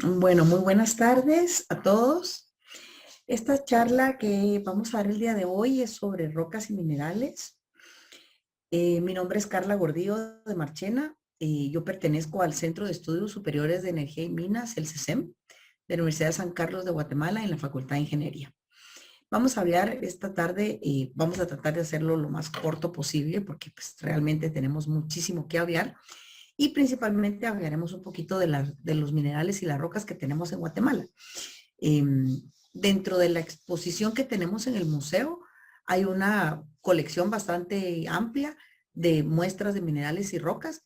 Bueno, muy buenas tardes a todos. Esta charla que vamos a dar el día de hoy es sobre rocas y minerales. Mi nombre es Carla Gordillo de Marchena. Yo pertenezco al Centro de Estudios Superiores de Energía y Minas, el CESEM, de la Universidad de San Carlos de Guatemala, en la Facultad de Ingeniería. Vamos a hablar esta tarde y vamos a tratar de hacerlo lo más corto posible porque pues, realmente tenemos muchísimo que hablar y principalmente hablaremos un poquito de los minerales y las rocas que tenemos en Guatemala. Eh, Dentro de la exposición que tenemos en el museo hay una colección bastante amplia de muestras de minerales y rocas,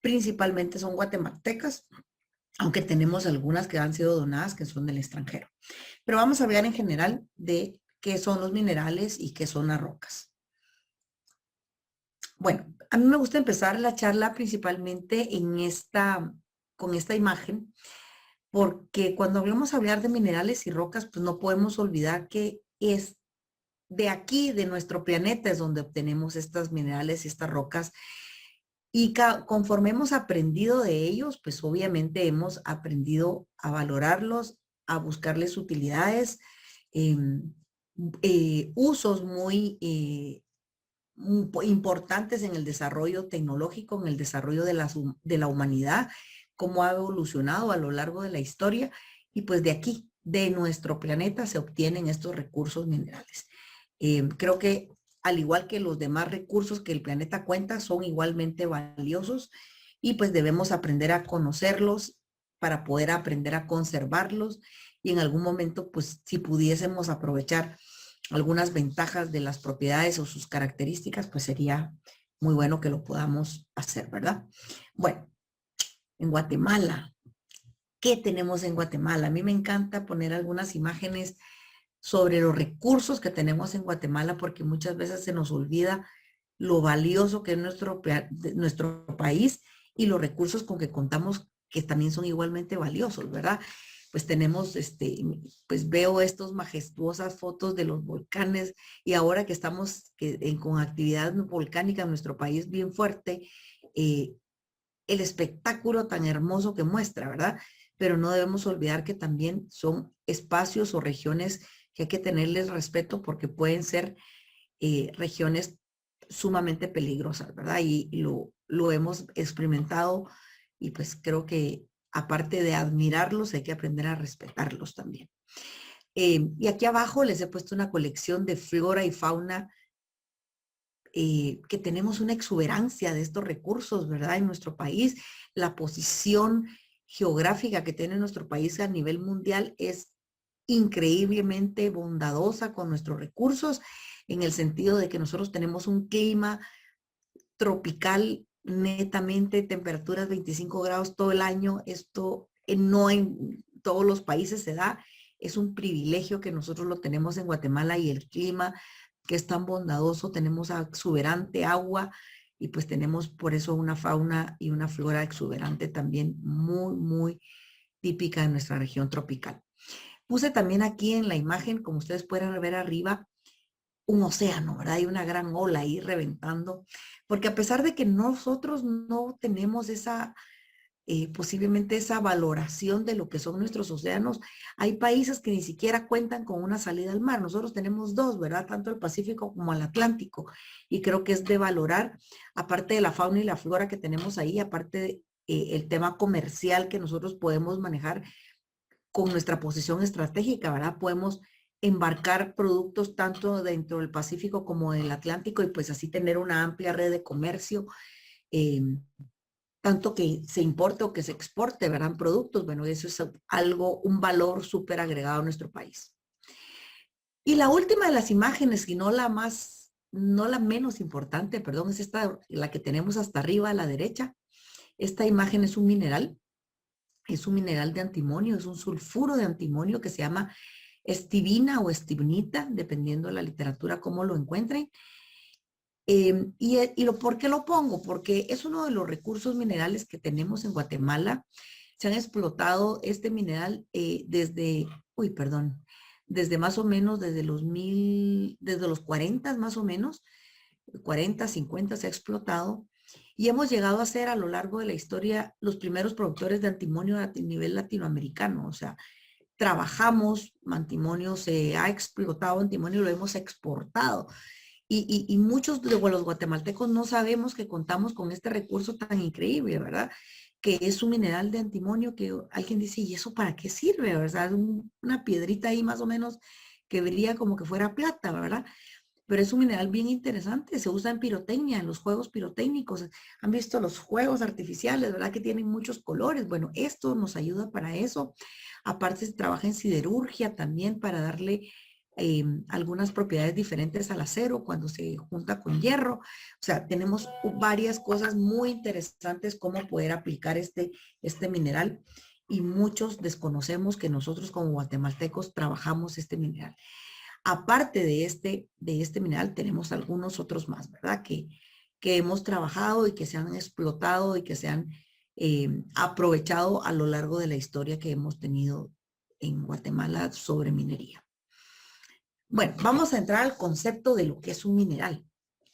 principalmente son guatemaltecas, aunque tenemos algunas que han sido donadas que son del extranjero. Pero vamos a hablar en general de qué son los minerales y qué son las rocas. Bueno, a mí me gusta empezar la charla principalmente con esta imagen, porque cuando hablamos hablar de minerales y rocas, pues no podemos olvidar que es de aquí, de nuestro planeta, es donde obtenemos estas minerales y estas rocas. Y conforme hemos aprendido de ellos, pues obviamente hemos aprendido a valorarlos, a buscarles utilidades, eh, usos muy importantes en el desarrollo tecnológico, en el desarrollo de la humanidad, cómo ha evolucionado a lo largo de la historia. Y pues de aquí, de nuestro planeta, se obtienen estos recursos minerales. Creo que al igual que los demás recursos que el planeta cuenta, son igualmente valiosos y pues debemos aprender a conocerlos para poder aprender a conservarlos y en algún momento, pues si pudiésemos aprovechar algunas ventajas de las propiedades o sus características, pues sería muy bueno que lo podamos hacer, ¿verdad? Bueno, en Guatemala, ¿qué tenemos en Guatemala? A mí me encanta poner algunas imágenes sobre los recursos que tenemos en Guatemala porque muchas veces se nos olvida lo valioso que es nuestro país y los recursos con que contamos que también son igualmente valiosos, ¿verdad? Pues tenemos, pues veo estas majestuosas fotos de los volcanes y ahora que estamos con actividad volcánica en nuestro país bien fuerte, eh, el espectáculo tan hermoso que muestra, ¿verdad? Pero no debemos olvidar que también son espacios o regiones que hay que tenerles respeto porque pueden ser regiones sumamente peligrosas, ¿verdad? Y lo hemos experimentado y pues creo que aparte de admirarlos, hay que aprender a respetarlos también. Y aquí abajo les he puesto una colección de flora y fauna que tenemos una exuberancia de estos recursos, ¿verdad? En nuestro país, la posición geográfica que tiene nuestro país a nivel mundial es increíblemente bondadosa con nuestros recursos, en el sentido de que nosotros tenemos un clima tropical netamente, temperaturas 25 grados todo el año. Esto no en todos los países se da, es un privilegio que nosotros lo tenemos en Guatemala y el clima que es tan bondadoso, tenemos exuberante agua y pues tenemos por eso una fauna y una flora exuberante también muy típica de nuestra región tropical. Puse también aquí en la imagen, como ustedes pueden ver arriba, un océano, ¿verdad? Hay una gran ola ahí reventando, porque a pesar de que nosotros no tenemos posiblemente esa valoración de lo que son nuestros océanos, hay países que ni siquiera cuentan con una salida al mar. Nosotros tenemos dos, ¿verdad? Tanto el Pacífico como el Atlántico, y creo que es de valorar, aparte de la fauna y la flora que tenemos ahí, aparte de, el tema comercial que nosotros podemos manejar con nuestra posición estratégica, ¿verdad? Podemos embarcar productos tanto dentro del Pacífico como del Atlántico y pues así tener una amplia red de comercio, eh, tanto que se importe o que se exporte, ¿verdad? Productos, bueno, eso es algo, un valor súper agregado a nuestro país. Y la última de las imágenes, y no la más, no la menos importante, perdón, es esta, la que tenemos hasta arriba a la derecha. Esta imagen es un mineral de antimonio, es un sulfuro de antimonio que se llama estibina o estibnita, dependiendo de la literatura cómo lo encuentren. ¿Por qué lo pongo? Porque es uno de los recursos minerales que tenemos en Guatemala. Se han explotado este mineral desde más o menos desde los 40 más o menos, 40, 50 se ha explotado y hemos llegado a ser a lo largo de la historia los primeros productores de antimonio a nivel latinoamericano. O sea, trabajamos antimonio, se ha explotado antimonio y lo hemos exportado. Y muchos de los guatemaltecos no sabemos que contamos con este recurso tan increíble, ¿verdad? Que es un mineral de antimonio que alguien dice, ¿y eso para qué sirve? ¿Verdad? Una piedrita ahí más o menos que brilla como que fuera plata, ¿verdad? Pero es un mineral bien interesante, se usa en pirotecnia, en los juegos pirotécnicos. Han visto los juegos artificiales, ¿verdad? Que tienen muchos colores. Bueno, esto nos ayuda para eso. Aparte, se trabaja en siderurgia también para darle algunas propiedades diferentes al acero cuando se junta con hierro. O sea, tenemos varias cosas muy interesantes cómo poder aplicar este mineral y muchos desconocemos que nosotros como guatemaltecos trabajamos este mineral. Aparte de este mineral, tenemos algunos otros más, ¿verdad? Que hemos trabajado y que se han explotado y que se han aprovechado a lo largo de la historia que hemos tenido en Guatemala sobre minería. Bueno, vamos a entrar al concepto de lo que es un mineral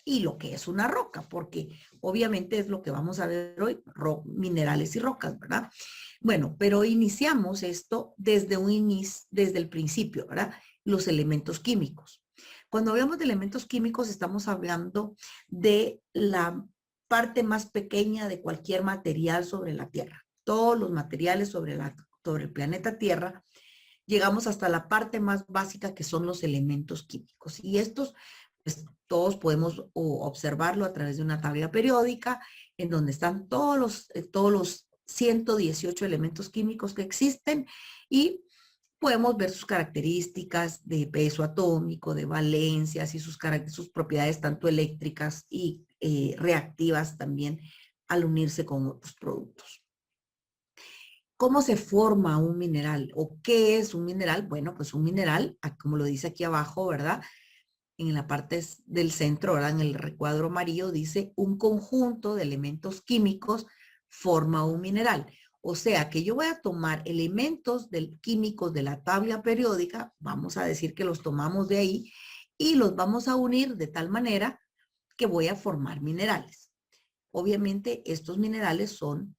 y lo que es una roca, porque obviamente es lo que vamos a ver hoy, minerales y rocas, ¿verdad? Bueno, pero iniciamos esto desde el principio, ¿verdad? Los elementos químicos. Cuando hablamos de elementos químicos, estamos hablando de la parte más pequeña de cualquier material sobre la Tierra. Todos los materiales sobre el planeta Tierra, llegamos hasta la parte más básica que son los elementos químicos. Y estos, pues, todos podemos observarlo a través de una tabla periódica en donde están todos los 118 elementos químicos que existen y podemos ver sus características de peso atómico, de valencias y sus propiedades tanto eléctricas y reactivas también al unirse con otros productos. ¿Cómo se forma un mineral? ¿O qué es un mineral? Bueno, pues un mineral, como lo dice aquí abajo, ¿verdad? En la parte del centro, ¿verdad? En el recuadro amarillo dice un conjunto de elementos químicos forma un mineral. O sea que yo voy a tomar elementos químicos de la tabla periódica, vamos a decir que los tomamos de ahí, y los vamos a unir de tal manera que voy a formar minerales. Obviamente estos minerales son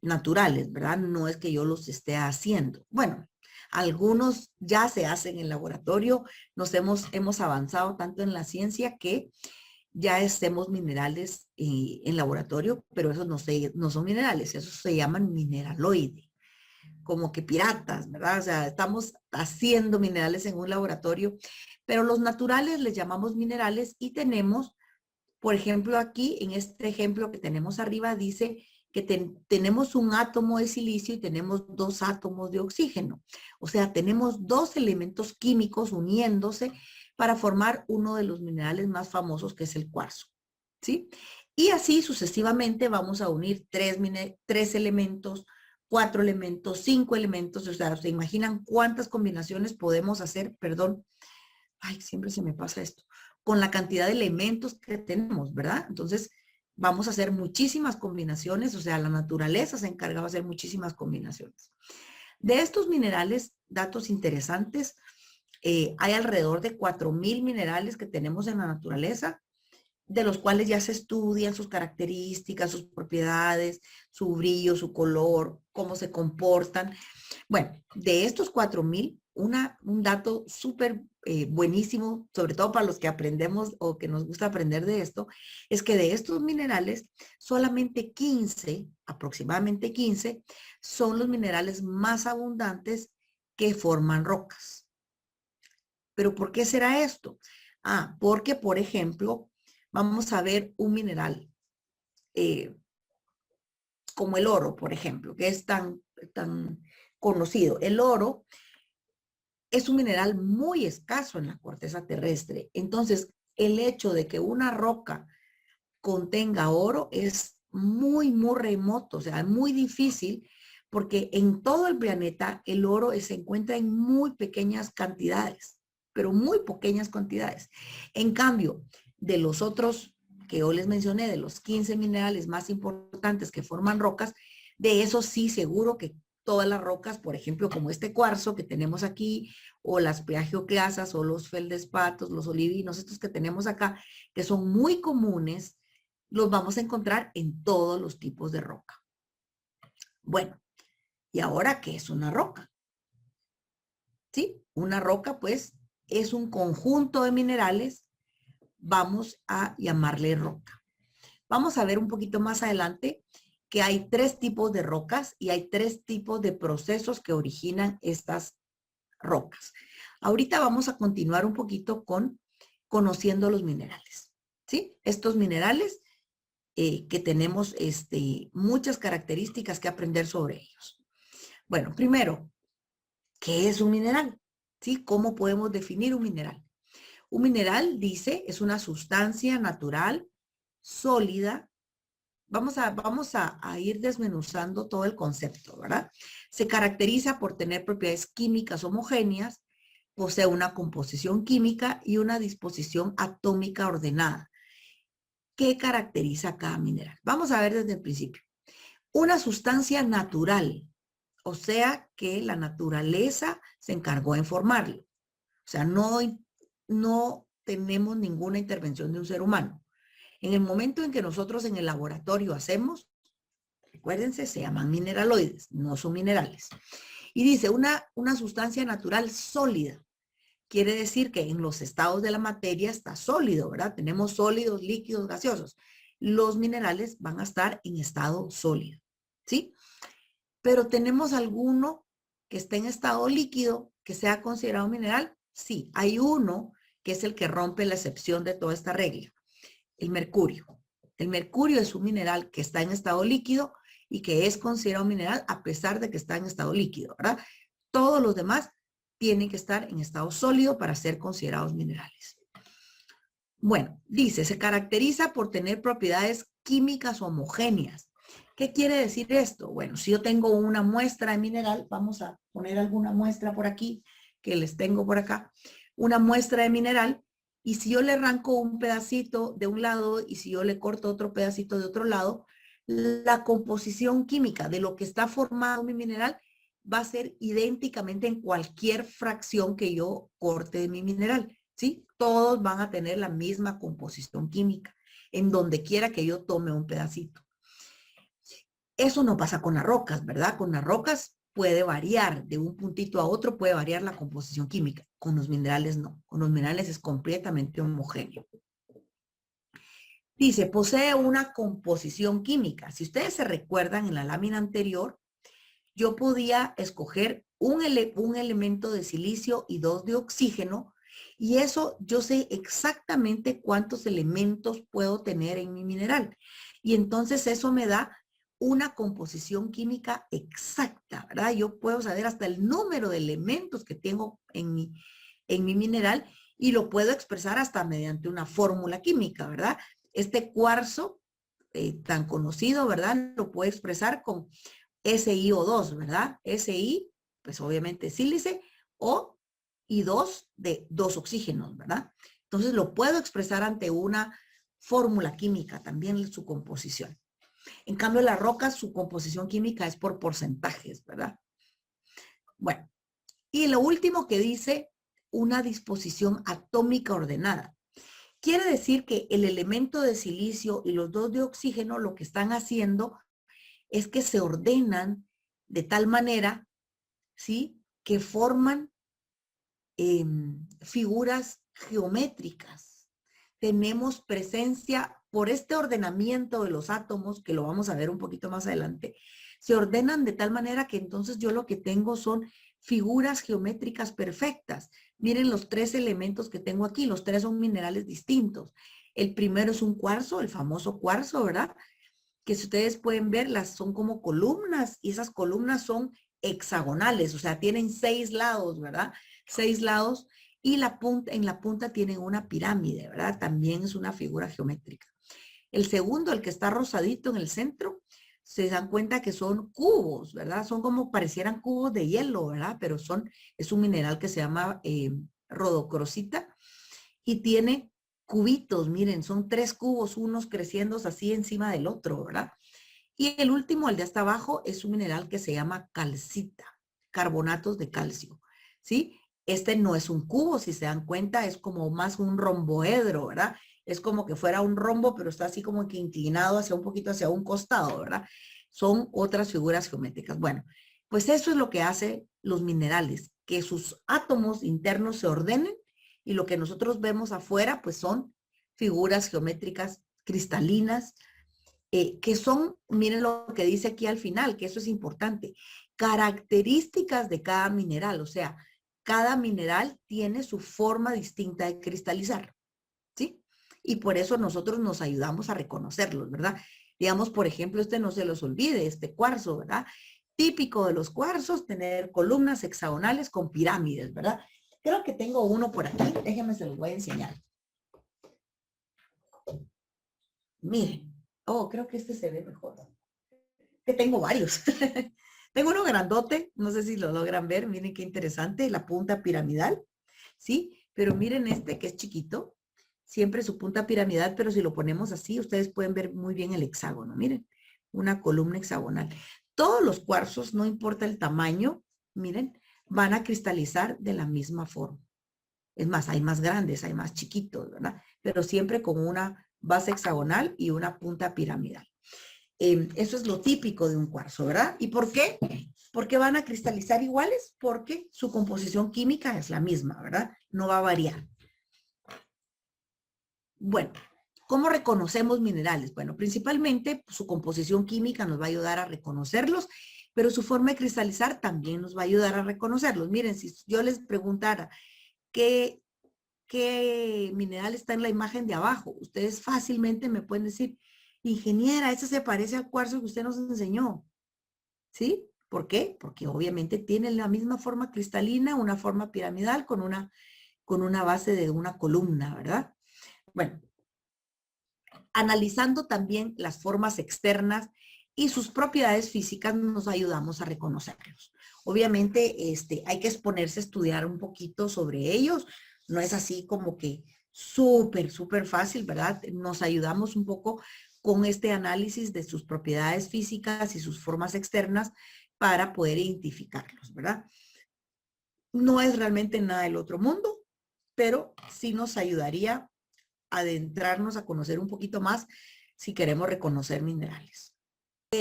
naturales, ¿verdad? No es que yo los esté haciendo. Bueno, algunos ya se hacen en laboratorio, hemos avanzado tanto en la ciencia que ya hacemos minerales en laboratorio, pero esos no son minerales, esos se llaman mineraloides, como que piratas, ¿verdad? O sea, estamos haciendo minerales en un laboratorio, pero los naturales les llamamos minerales y tenemos, por ejemplo, aquí en este ejemplo que tenemos arriba dice que tenemos un átomo de silicio y tenemos dos átomos de oxígeno. O sea, tenemos dos elementos químicos uniéndose para formar uno de los minerales más famosos que es el cuarzo. ¿Sí? Y así sucesivamente vamos a unir tres elementos, cuatro elementos, cinco elementos. O sea, ¿se imaginan cuántas combinaciones podemos hacer? Perdón. Ay, siempre se me pasa esto, con la cantidad de elementos que tenemos, ¿verdad? Entonces, vamos a hacer muchísimas combinaciones, o sea, la naturaleza se encarga de hacer muchísimas combinaciones. De estos minerales, datos interesantes, hay alrededor de 4.000 minerales que tenemos en la naturaleza, de los cuales ya se estudian sus características, sus propiedades, su brillo, su color, cómo se comportan. Bueno, de estos 4.000, un dato súper buenísimo, sobre todo para los que aprendemos o que nos gusta aprender de esto, es que de estos minerales, solamente 15, aproximadamente 15, son los minerales más abundantes que forman rocas. ¿Pero por qué será esto? Porque, por ejemplo, vamos a ver un mineral eh, como el oro, por ejemplo, que es tan conocido. El oro es un mineral muy escaso en la corteza terrestre. Entonces, el hecho de que una roca contenga oro es muy remoto, o sea, muy difícil, porque en todo el planeta el oro se encuentra en muy pequeñas cantidades, pero muy pequeñas cantidades. En cambio, de los otros que yo les mencioné, de los 15 minerales más importantes que forman rocas, de esos sí seguro que todas las rocas, por ejemplo, como este cuarzo que tenemos aquí, o las plagioclasas, o los feldespatos, los olivinos, estos que tenemos acá, que son muy comunes los vamos a encontrar en todos los tipos de roca. Bueno, ¿y ahora qué es una roca? ¿Sí? Una roca, pues, es un conjunto de minerales, vamos a llamarle roca. Vamos a ver un poquito más adelante que hay 3 tipos de rocas y hay 3 tipos de procesos que originan estas rocas. Ahorita vamos a continuar un poquito con conociendo los minerales, ¿sí? Estos minerales que tenemos muchas características que aprender sobre ellos. Bueno, primero, ¿qué es un mineral? ¿Sí? ¿Cómo podemos definir un mineral? Un mineral, dice, es una sustancia natural, sólida. Vamos a ir desmenuzando todo el concepto, ¿verdad? Se caracteriza por tener propiedades químicas homogéneas, posee una composición química y una disposición atómica ordenada. ¿Qué caracteriza a cada mineral? Vamos a ver desde el principio. Una sustancia natural, o sea que la naturaleza se encargó en formarlo. O sea, no tenemos ninguna intervención de un ser humano. En el momento en que nosotros en el laboratorio hacemos, recuérdense, se llaman mineraloides, no son minerales. Y dice, una sustancia natural sólida. Quiere decir que en los estados de la materia está sólido, ¿verdad? Tenemos sólidos, líquidos, gaseosos. Los minerales van a estar en estado sólido, ¿sí? Pero tenemos alguno que está en estado líquido que sea considerado mineral. Sí, hay uno que es el que rompe la excepción de toda esta regla, el mercurio. El mercurio es un mineral que está en estado líquido y que es considerado mineral a pesar de que está en estado líquido, ¿verdad? Todos los demás tienen que estar en estado sólido para ser considerados minerales. Bueno, dice, se caracteriza por tener propiedades químicas homogéneas. ¿Qué quiere decir esto? Bueno, si yo tengo una muestra de mineral, vamos a poner alguna muestra por aquí, que les tengo por acá, una muestra de mineral, y si yo le arranco un pedacito de un lado y si yo le corto otro pedacito de otro lado, la composición química de lo que está formado mi mineral va a ser idénticamente en cualquier fracción que yo corte de mi mineral, ¿sí? Todos van a tener la misma composición química en donde quiera que yo tome un pedacito. Eso no pasa con las rocas, ¿verdad? Con las rocas puede variar de un puntito a otro, puede variar la composición química. Con los minerales no. Con los minerales es completamente homogéneo. Dice, posee una composición química. Si ustedes se recuerdan en la lámina anterior, yo podía escoger un elemento de silicio y 2 de oxígeno, y eso yo sé exactamente cuántos elementos puedo tener en mi mineral. Y entonces eso me da una composición química exacta, ¿verdad? Yo puedo saber hasta el número de elementos que tengo en mi mineral y lo puedo expresar hasta mediante una fórmula química, ¿verdad? Este cuarzo tan conocido, ¿verdad? Lo puedo expresar con SiO2, ¿verdad? Si, pues obviamente sílice, O y 2 de 2 oxígenos, ¿verdad? Entonces lo puedo expresar ante una fórmula química, también su composición. En cambio, las rocas, su composición química es por porcentajes, ¿verdad? Bueno, y lo último que dice, una disposición atómica ordenada. Quiere decir que el elemento de silicio y los 2 de oxígeno lo que están haciendo es que se ordenan de tal manera, ¿sí? Que forman figuras geométricas. Tenemos presencia por este ordenamiento de los átomos, que lo vamos a ver un poquito más adelante, se ordenan de tal manera que entonces yo lo que tengo son figuras geométricas perfectas. Miren los 3 elementos que tengo aquí, los 3 son minerales distintos. El primero es un cuarzo, el famoso cuarzo, ¿verdad? Que si ustedes pueden ver, son como columnas y esas columnas son hexagonales, o sea, tienen 6 lados, ¿verdad? 6 lados y en la punta tienen una pirámide, ¿verdad? También es una figura geométrica. El segundo, el que está rosadito en el centro, se dan cuenta que son cubos, ¿verdad? Son como parecieran cubos de hielo, ¿verdad? Pero es un mineral que se llama rodocrosita y tiene cubitos, miren, son 3 cubos, unos creciendo así encima del otro, ¿verdad? Y el último, el de hasta abajo, es un mineral que se llama calcita, carbonatos de calcio, ¿sí? Este no es un cubo, si se dan cuenta, es como más un romboedro, ¿verdad? Es como que fuera un rombo, pero está así como que inclinado hacia un poquito hacia un costado, ¿verdad? Son otras figuras geométricas. Bueno, pues eso es lo que hace los minerales, que sus átomos internos se ordenen y lo que nosotros vemos afuera, pues son figuras geométricas cristalinas, que son, miren lo que dice aquí al final, que eso es importante, características de cada mineral, o sea, cada mineral tiene su forma distinta de cristalizar, ¿sí? Y por eso nosotros nos ayudamos a reconocerlos, ¿verdad? Digamos, por ejemplo, este no se los olvide, este cuarzo, ¿verdad? Típico de los cuarzos, tener columnas hexagonales con pirámides, ¿verdad? Creo que tengo uno por aquí, déjenme se los voy a enseñar. Miren, oh, creo que este se ve mejor. Que tengo varios. Tengo uno grandote, no sé si lo logran ver, miren qué interesante, la punta piramidal, ¿sí? Pero miren este que es chiquito, siempre su punta piramidal, pero si lo ponemos así, ustedes pueden ver muy bien el hexágono, miren, una columna hexagonal. Todos los cuarzos, no importa el tamaño, miren, van a cristalizar de la misma forma. Es más, hay más grandes, hay más chiquitos, ¿verdad? Pero siempre con una base hexagonal y una punta piramidal. Eso es lo típico de un cuarzo, ¿verdad? ¿Y por qué? ¿Por qué van a cristalizar iguales? Porque su composición química es la misma, ¿verdad? No va a variar. Bueno, ¿cómo reconocemos minerales? Bueno, principalmente su composición química nos va a ayudar a reconocerlos, pero su forma de cristalizar también nos va a ayudar a reconocerlos. Miren, si yo les preguntara qué, qué mineral está en la imagen de abajo, ustedes fácilmente me pueden decir, ingeniera, ese se parece al cuarzo que usted nos enseñó. ¿Sí? ¿Por qué? Porque obviamente tiene la misma forma cristalina, una forma piramidal con una base de una columna, ¿verdad? Bueno, analizando también las formas externas y sus propiedades físicas nos ayudamos a reconocerlos. Obviamente, hay que exponerse a estudiar un poquito sobre ellos. No es así como que súper fácil, ¿verdad? Nos ayudamos un poco con este análisis de sus propiedades físicas y sus formas externas para poder identificarlos, ¿verdad? No es realmente nada del otro mundo, pero sí nos ayudaría a adentrarnos a conocer un poquito más si queremos reconocer minerales.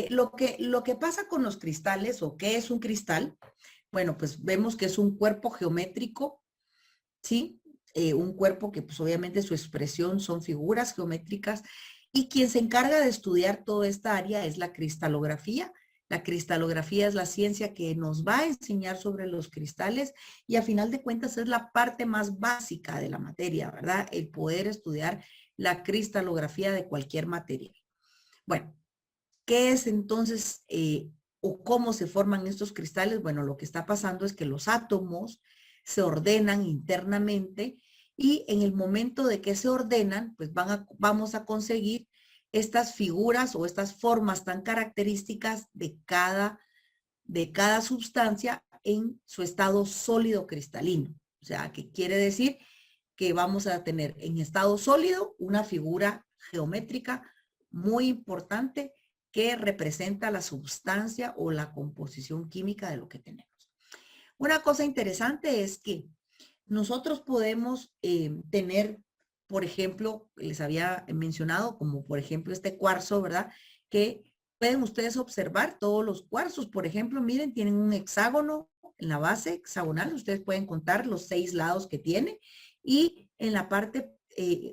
Lo que pasa con los cristales o qué es un cristal, bueno, pues vemos que es un cuerpo geométrico, ¿sí? Un cuerpo que pues obviamente su expresión son figuras geométricas y quien se encarga de estudiar toda esta área es la cristalografía. La cristalografía es la ciencia que nos va a enseñar sobre los cristales y a final de cuentas es la parte más básica de la materia, ¿verdad? El poder estudiar la cristalografía de cualquier materia. Bueno, ¿qué es entonces o cómo se forman estos cristales? Bueno, lo que está pasando es que los átomos se ordenan internamente y en el momento de que se ordenan, pues vamos a conseguir estas figuras o estas formas tan características de cada sustancia en su estado sólido cristalino. O sea, que quiere decir que vamos a tener en estado sólido una figura geométrica muy importante que representa la sustancia o la composición química de lo que tenemos. Una cosa interesante es que nosotros podemos tener, por ejemplo, les había mencionado, como por ejemplo este cuarzo, ¿verdad? Que pueden ustedes observar todos los cuarzos, por ejemplo, miren, tienen un hexágono en la base hexagonal, ustedes pueden contar los 6 lados que tiene y en la parte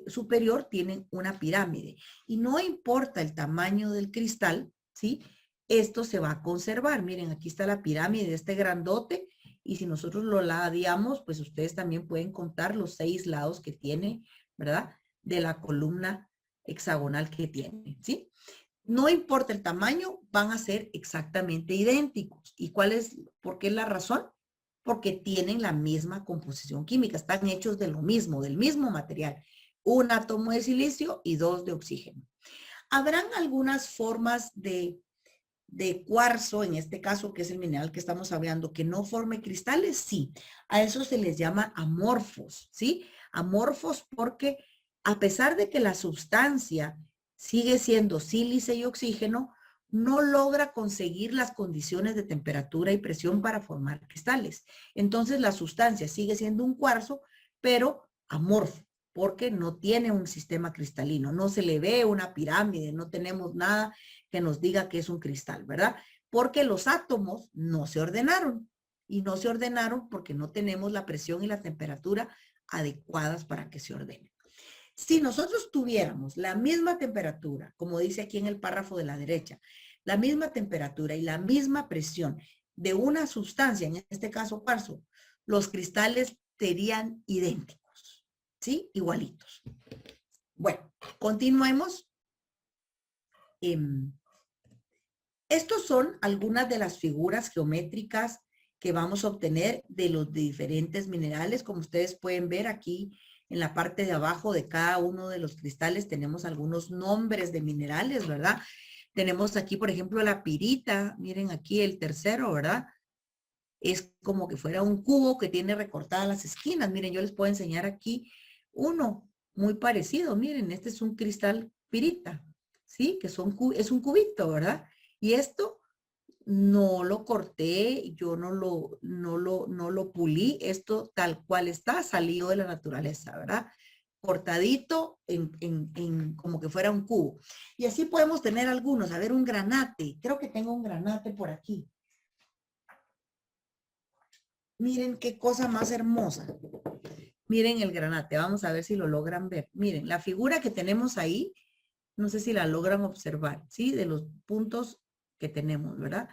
superior tienen una pirámide. Y no importa el tamaño del cristal, ¿sí? Esto se va a conservar. Miren, aquí está la pirámide, este grandote, y si nosotros lo ladeamos, pues ustedes también pueden contar los 6 lados que tiene, ¿verdad? De la columna hexagonal que tiene, ¿sí? No importa el tamaño, van a ser exactamente idénticos. ¿Y por qué es la razón? Porque tienen la misma composición química, están hechos de lo mismo, del mismo material. Un átomo de silicio y 2 de oxígeno. Habrán algunas formas de cuarzo, en este caso, que es el mineral que estamos hablando, que no forme cristales, sí. A eso se les llama amorfos, ¿sí? Amorfos porque a pesar de que la sustancia sigue siendo sílice y oxígeno, no logra conseguir las condiciones de temperatura y presión para formar cristales. Entonces la sustancia sigue siendo un cuarzo, pero amorfo. porque no tiene un sistema cristalino, no se le ve una pirámide, no tenemos nada que nos diga que es un cristal, ¿verdad? Porque los átomos no se ordenaron y no se ordenaron porque no tenemos la presión y la temperatura adecuadas para que se ordenen. Si nosotros tuviéramos la misma temperatura, como dice aquí en el párrafo de la derecha, la misma temperatura y la misma presión de una sustancia, en este caso cuarzo, los cristales serían idénticos, ¿sí? Igualitos. Bueno, continuemos. Estos son algunas de las figuras geométricas que vamos a obtener de los diferentes minerales. Como ustedes pueden ver aquí en la parte de abajo de cada uno de los cristales tenemos algunos nombres de minerales, ¿verdad? Tenemos aquí, por ejemplo, la pirita. Miren aquí el tercero, ¿verdad? Es como que fuera un cubo que tiene recortadas las esquinas. Miren, yo les puedo enseñar aquí uno muy parecido. Miren, este es un cristal pirita, ¿sí? Que es un cubito, ¿verdad? Y esto no lo corté, yo no lo pulí, esto tal cual está, salido de la naturaleza, ¿verdad? Cortadito en como que fuera un cubo. Y así podemos tener algunos. A ver, un granate. Creo que tengo un granate por aquí. Miren qué cosa más hermosa. Miren el granate. Vamos a ver si lo logran ver. Miren, la figura que tenemos ahí, no sé si la logran observar, ¿sí? De los puntos que tenemos, ¿verdad?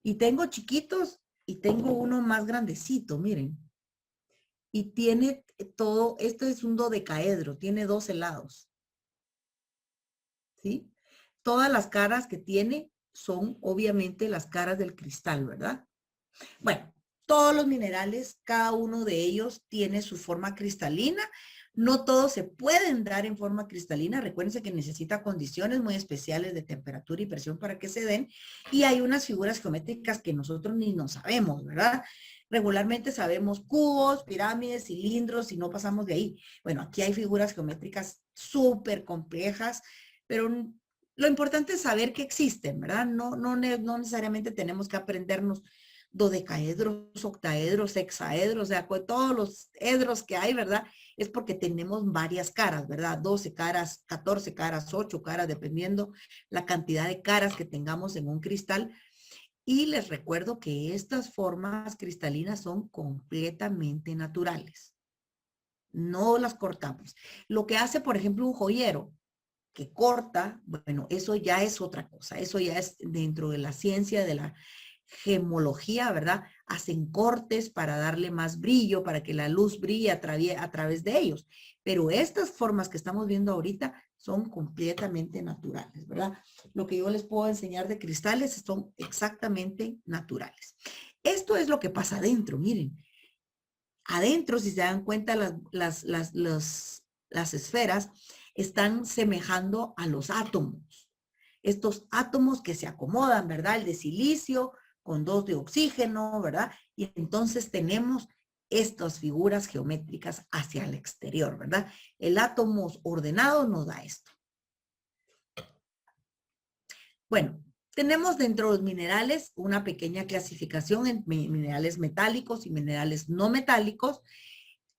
Y tengo chiquitos y tengo uno más grandecito, miren. Y tiene todo, esto es un dodecaedro, tiene 12 lados, ¿sí? Todas las caras que tiene son obviamente las caras del cristal, ¿verdad? Bueno, todos los minerales, cada uno de ellos tiene su forma cristalina. No todos se pueden dar en forma cristalina. Recuérdense que necesita condiciones muy especiales de temperatura y presión para que se den. Y hay unas figuras geométricas que nosotros ni no sabemos, ¿verdad? Regularmente sabemos cubos, pirámides, cilindros y no pasamos de ahí. Bueno, aquí hay figuras geométricas súper complejas, pero lo importante es saber que existen, ¿verdad? No necesariamente tenemos que aprendernos dodecaedros, octaedros, hexaedros, o sea, con todos los edros que hay, ¿verdad? Es porque tenemos varias caras, ¿verdad? 12 caras, 14 caras, 8 caras, dependiendo la cantidad de caras que tengamos en un cristal. Y les recuerdo que estas formas cristalinas son completamente naturales. No las cortamos. Lo que hace, por ejemplo, un joyero que corta, bueno, eso ya es otra cosa. Eso ya es dentro de la ciencia de la gemología, ¿verdad? Hacen cortes para darle más brillo, para que la luz brille a través de ellos. Pero estas formas que estamos viendo ahorita son completamente naturales, ¿verdad? Lo que yo les puedo enseñar de cristales son exactamente naturales. Esto es lo que pasa adentro, miren. Adentro, si se dan cuenta, las esferas están semejando a los átomos. Estos átomos que se acomodan, ¿verdad? El de silicio con 2 de oxígeno, ¿verdad? Y entonces tenemos estas figuras geométricas hacia el exterior, ¿verdad? El átomo ordenado nos da esto. Bueno, tenemos dentro de los minerales una pequeña clasificación en minerales metálicos y minerales no metálicos,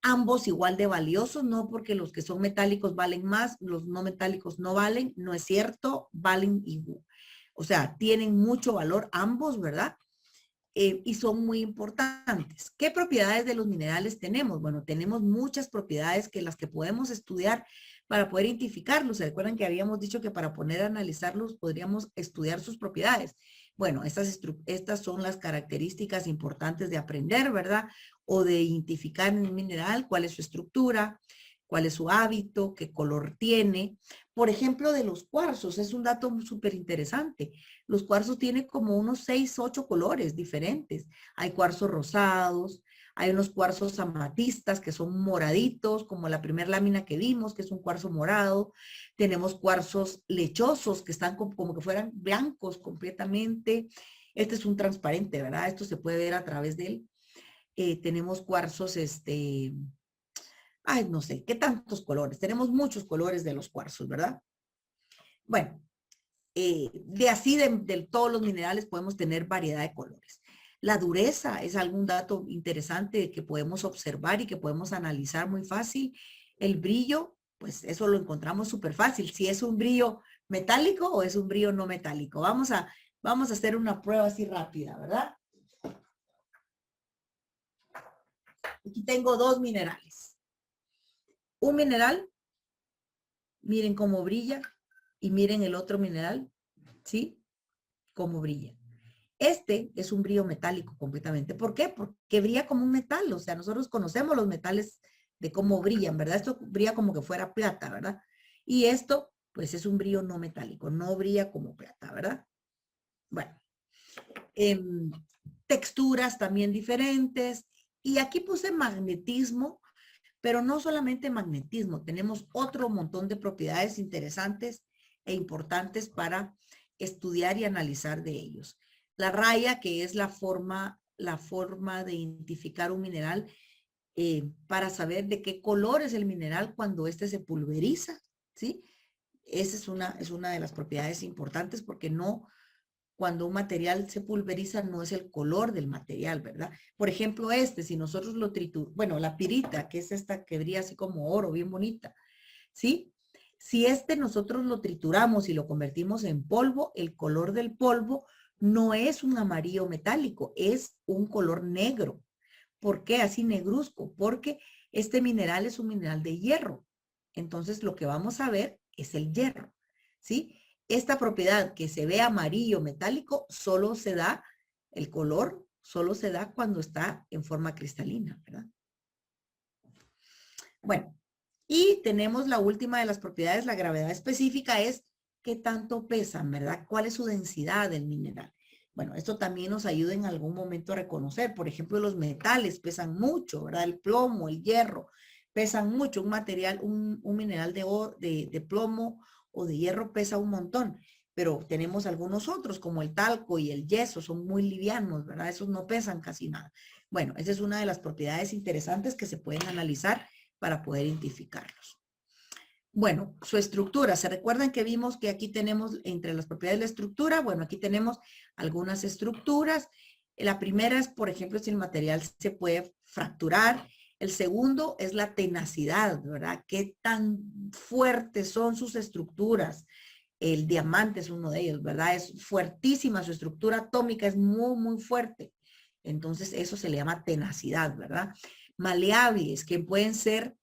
ambos igual de valiosos, no porque los que son metálicos valen más, los no metálicos no valen, no es cierto, valen igual. O sea, tienen mucho valor ambos, ¿verdad? Y son muy importantes. ¿Qué propiedades de los minerales tenemos? Bueno, tenemos muchas propiedades que las que podemos estudiar para poder identificarlos. ¿Se recuerdan que habíamos dicho que para poner a analizarlos podríamos estudiar sus propiedades? Bueno, estas son las características importantes de aprender, ¿verdad? O de identificar en un mineral cuál es su estructura, cuál es su hábito, qué color tiene. Por ejemplo, de los cuarzos, es un dato súper interesante. Los cuarzos tienen como unos 6, 8 colores diferentes. Hay cuarzos rosados, hay unos cuarzos amatistas que son moraditos, como la primera lámina que vimos, que es un cuarzo morado. Tenemos cuarzos lechosos que están como que fueran blancos completamente. Este es un transparente, ¿verdad? Esto se puede ver a través de él. Tenemos cuarzos, ay, no sé, ¿qué tantos colores? Tenemos muchos colores de los cuarzos, ¿verdad? Bueno, de todos los minerales podemos tener variedad de colores. La dureza es algún dato interesante que podemos observar y que podemos analizar muy fácil. El brillo, pues eso lo encontramos súper fácil. Si es un brillo metálico o es un brillo no metálico. Vamos a hacer una prueba así rápida, ¿verdad? Aquí tengo dos minerales. Un mineral, miren cómo brilla, y miren el otro mineral, ¿sí? Cómo brilla. Este es un brillo metálico completamente. ¿Por qué? Porque brilla como un metal. O sea, nosotros conocemos los metales de cómo brillan, ¿verdad? Esto brilla como que fuera plata, ¿verdad? Y esto, pues es un brillo no metálico, no brilla como plata, ¿verdad? Bueno, texturas también diferentes. Y aquí puse magnetismo, pero no solamente magnetismo, tenemos otro montón de propiedades interesantes e importantes para estudiar y analizar de ellos. La raya, que es la forma de identificar un mineral para saber de qué color es el mineral cuando éste se pulveriza, ¿sí? Esa es una de las propiedades importantes porque no, cuando un material se pulveriza no es el color del material, ¿verdad? Por ejemplo, si nosotros lo trituramos, bueno, la pirita, que es esta que brilla así como oro, bien bonita, ¿sí? Si nosotros lo trituramos y lo convertimos en polvo, el color del polvo no es un amarillo metálico, es un color negro. ¿Por qué así negruzco? Porque este mineral es un mineral de hierro. Entonces lo que vamos a ver es el hierro, ¿sí? Esta propiedad que se ve amarillo metálico solo se da, el color solo se da cuando está en forma cristalina, ¿verdad? Bueno, y tenemos la última de las propiedades, la gravedad específica es qué tanto pesan, ¿verdad? ¿Cuál es su densidad del mineral? Bueno, esto también nos ayuda en algún momento a reconocer. Por ejemplo, los metales pesan mucho, ¿verdad? El plomo, el hierro, pesan mucho. Un material, un mineral de plomo o de hierro pesa un montón. Pero tenemos algunos otros, como el talco y el yeso, son muy livianos, ¿verdad? Esos no pesan casi nada. Bueno, esa es una de las propiedades interesantes que se pueden analizar para poder identificarlos. Bueno, su estructura. ¿Se recuerdan que vimos que aquí tenemos entre las propiedades de la estructura? Bueno, aquí tenemos algunas estructuras. La primera es, por ejemplo, si el material se puede fracturar. El segundo es la tenacidad, ¿verdad? ¿Qué tan fuertes son sus estructuras? El diamante es uno de ellos, ¿verdad? Es fuertísima, su estructura atómica es muy, muy fuerte. Entonces, eso se le llama tenacidad, ¿verdad? Maleables, que pueden ser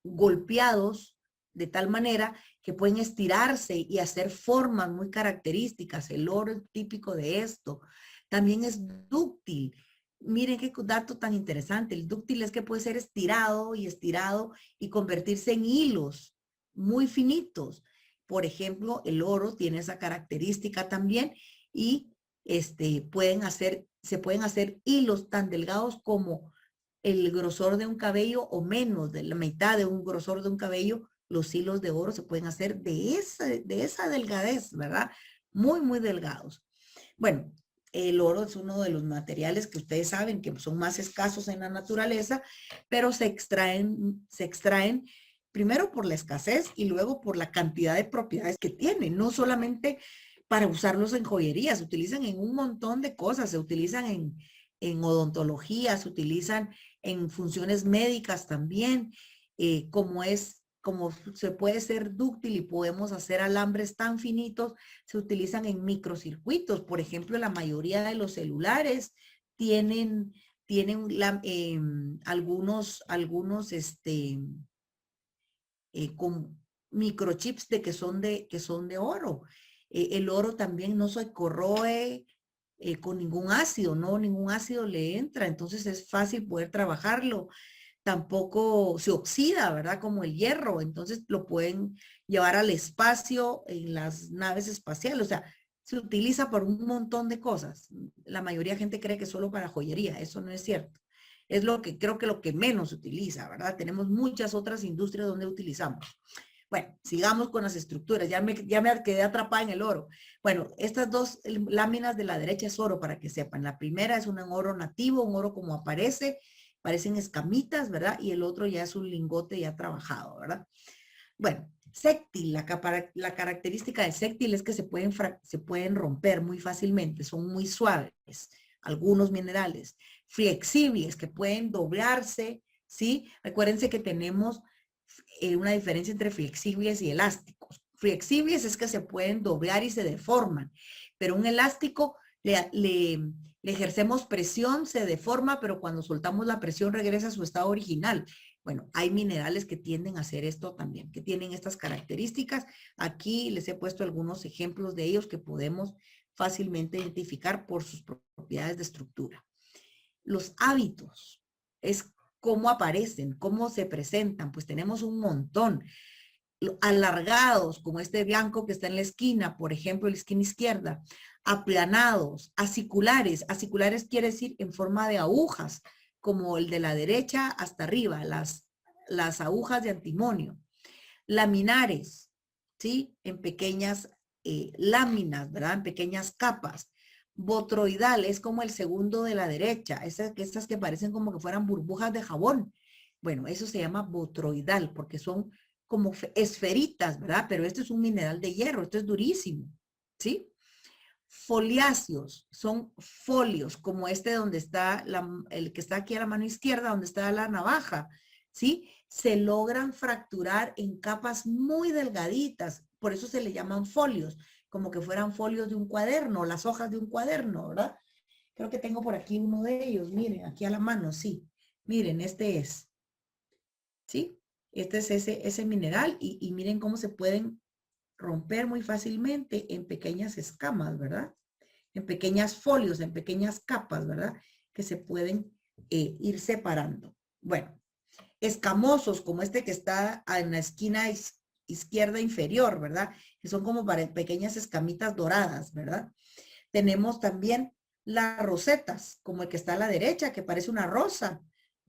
golpeados de tal manera que pueden estirarse y hacer formas muy características. El oro es típico de esto. También es dúctil. Miren qué dato tan interesante. El dúctil es que puede ser estirado y convertirse en hilos muy finitos. Por ejemplo, el oro tiene esa característica también y se pueden hacer hilos tan delgados como el grosor de un cabello o menos de la mitad de un grosor de un cabello. Los hilos de oro se pueden hacer de esa delgadez, ¿verdad? Muy, muy delgados. Bueno, el oro es uno de los materiales que ustedes saben que son más escasos en la naturaleza, pero se extraen primero por la escasez y luego por la cantidad de propiedades que tienen, no solamente para usarlos en joyería, se utilizan en un montón de cosas, se utilizan en odontología, se utilizan en funciones médicas también, como se puede ser dúctil y podemos hacer alambres tan finitos, se utilizan en microcircuitos. Por ejemplo, la mayoría de los celulares tienen con microchips que son de oro. El oro también no se corroe con ningún ácido, ¿no? Ningún ácido le entra, entonces es fácil poder trabajarlo. Tampoco se oxida, ¿verdad? Como el hierro, entonces lo pueden llevar al espacio en las naves espaciales, o sea, se utiliza por un montón de cosas. La mayoría de gente cree que solo para joyería, eso no es cierto. Es lo que creo que lo que menos se utiliza, ¿verdad? Tenemos muchas otras industrias donde utilizamos. Bueno, sigamos con las estructuras. Ya me quedé atrapada en el oro. Bueno, estas dos láminas de la derecha es oro para que sepan. La primera es un oro nativo, un oro como aparece, parecen escamitas, ¿verdad? Y el otro ya es un lingote ya trabajado, ¿verdad? Bueno, sextil, la característica de sextil es que se pueden romper muy fácilmente, son muy suaves, algunos minerales, flexibles, que pueden doblarse ¿sí? Recuérdense que tenemos una diferencia entre flexibles y elásticos. Flexibles es que se pueden doblar y se deforman, pero un elástico le ejercemos presión, se deforma, pero cuando soltamos la presión regresa a su estado original. Bueno, hay minerales que tienden a hacer esto también, que tienen estas características. Aquí les he puesto algunos ejemplos de ellos que podemos fácilmente identificar por sus propiedades de estructura. Los hábitos es cómo aparecen, cómo se presentan, pues tenemos un montón. Alargados, como este blanco que está en la esquina, por ejemplo, en la esquina izquierda, aplanados, aciculares. Aciculares quiere decir en forma de agujas, como el de la derecha hasta arriba, las agujas de antimonio. Laminares, ¿sí? En pequeñas láminas, ¿verdad? En pequeñas capas. Botroidal es como el segundo de la derecha, estas que parecen como que fueran burbujas de jabón. Bueno, eso se llama botroidal porque son como esferitas, ¿verdad? Pero este es un mineral de hierro, esto es durísimo, ¿sí? Foliáceos son folios, como este donde está el que está aquí a la mano izquierda, donde está la navaja, ¿sí? Se logran fracturar en capas muy delgaditas, por eso se le llaman folios, como que fueran folios de un cuaderno, las hojas de un cuaderno, ¿verdad? Creo que tengo por aquí uno de ellos, miren, aquí a la mano, sí. Miren, este es, ¿sí? Este es ese mineral y miren cómo se pueden romper muy fácilmente en pequeñas escamas, ¿verdad? En pequeñas folios, en pequeñas capas, ¿verdad? Que se pueden ir separando. Bueno, escamosos como este que está en la esquina izquierda inferior, ¿verdad? Que son como para pequeñas escamitas doradas, ¿verdad? Tenemos también las rosetas, como el que está a la derecha, que parece una rosa.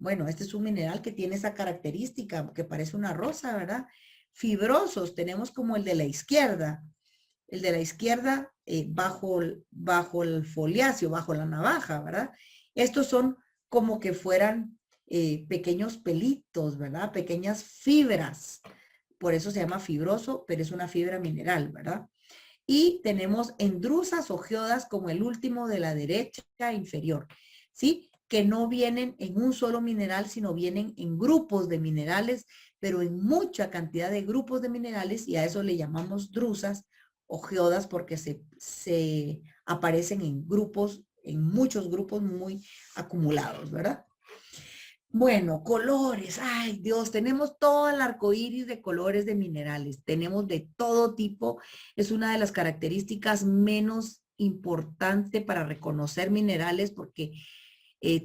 Bueno, este es un mineral que tiene esa característica, que parece una rosa, ¿verdad? Fibrosos, tenemos como el de la izquierda. El de la izquierda bajo el foliáceo, bajo la navaja, ¿verdad? Estos son como que fueran pequeños pelitos, ¿verdad? Pequeñas fibras. Por eso se llama fibroso, pero es una fibra mineral, ¿verdad? Y tenemos endrusas o geodas como el último de la derecha inferior, ¿sí? Que no vienen en un solo mineral, sino vienen en grupos de minerales, pero en mucha cantidad de grupos de minerales, y a eso le llamamos drusas o geodas porque se aparecen en grupos, en muchos grupos muy acumulados, ¿verdad? Bueno, colores, ay Dios, tenemos todo el arco iris de colores de minerales, tenemos de todo tipo, es una de las características menos importantes para reconocer minerales porque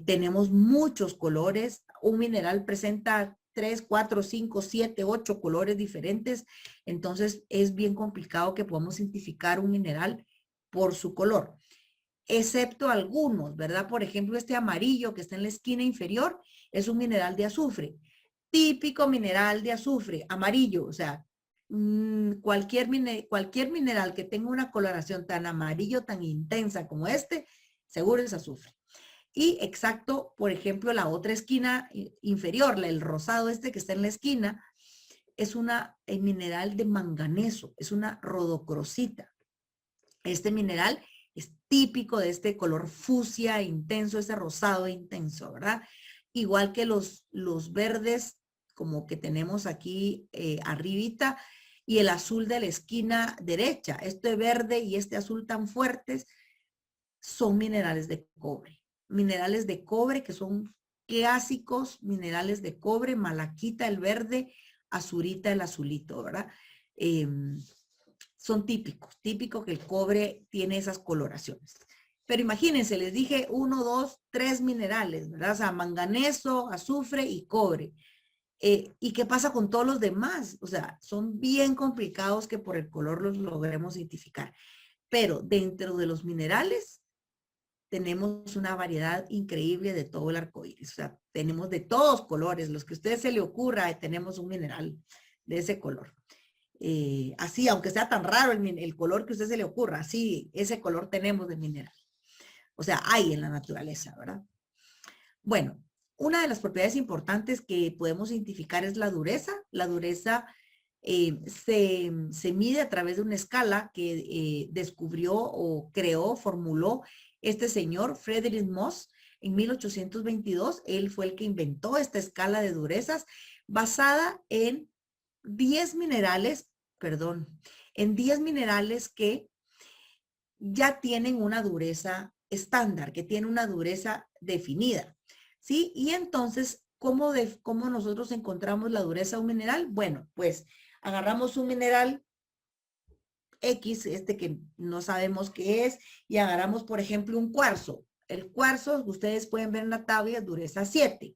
tenemos muchos colores, un mineral presenta 3, 4, 5, 7, 8 colores diferentes, entonces es bien complicado que podamos identificar un mineral por su color excepto algunos, ¿verdad? Por ejemplo, este amarillo que está en la esquina inferior es un mineral de azufre, típico mineral de azufre, amarillo, o sea, cualquier mineral que tenga una coloración tan amarillo, tan intensa como este, seguro es azufre. Y exacto, por ejemplo, la otra esquina inferior, el rosado este que está en la esquina, es una mineral de manganeso, es una rodocrosita. Este mineral es típico de este color fucsia intenso, ese rosado intenso, ¿verdad? Igual que los verdes, como que tenemos aquí arribita, y el azul de la esquina derecha. Este verde y este azul tan fuertes son minerales de cobre. Minerales de cobre que son clásicos, minerales de cobre, malaquita el verde, azurita el azulito, ¿verdad? Son típicos que el cobre tiene esas coloraciones. Pero imagínense, les dije 1, 2, 3 minerales, ¿verdad? O sea, manganeso, azufre y cobre. ¿Y qué pasa con todos los demás? O sea, son bien complicados que por el color los logremos identificar. Pero dentro de los minerales tenemos una variedad increíble de todo el arco iris. O sea, tenemos de todos colores, los que a usted se le ocurra, tenemos un mineral de ese color. Así, aunque sea tan raro el color que a usted se le ocurra, así, ese color tenemos de mineral. O sea, hay en la naturaleza, ¿verdad? Bueno, una de las propiedades importantes que podemos identificar es la dureza. La dureza se mide a través de una escala que descubrió o creó, formuló este señor, Friedrich Mohs, en 1822. Él fue el que inventó esta escala de durezas basada en 10 minerales, perdón, en 10 minerales que ya tienen una dureza estándar, que tiene una dureza definida, ¿sí? Y entonces, ¿cómo nosotros encontramos la dureza de un mineral? Bueno, pues agarramos un mineral X, este que no sabemos qué es, y agarramos, por ejemplo, un cuarzo. El cuarzo, ustedes pueden ver en la tabla, es dureza 7.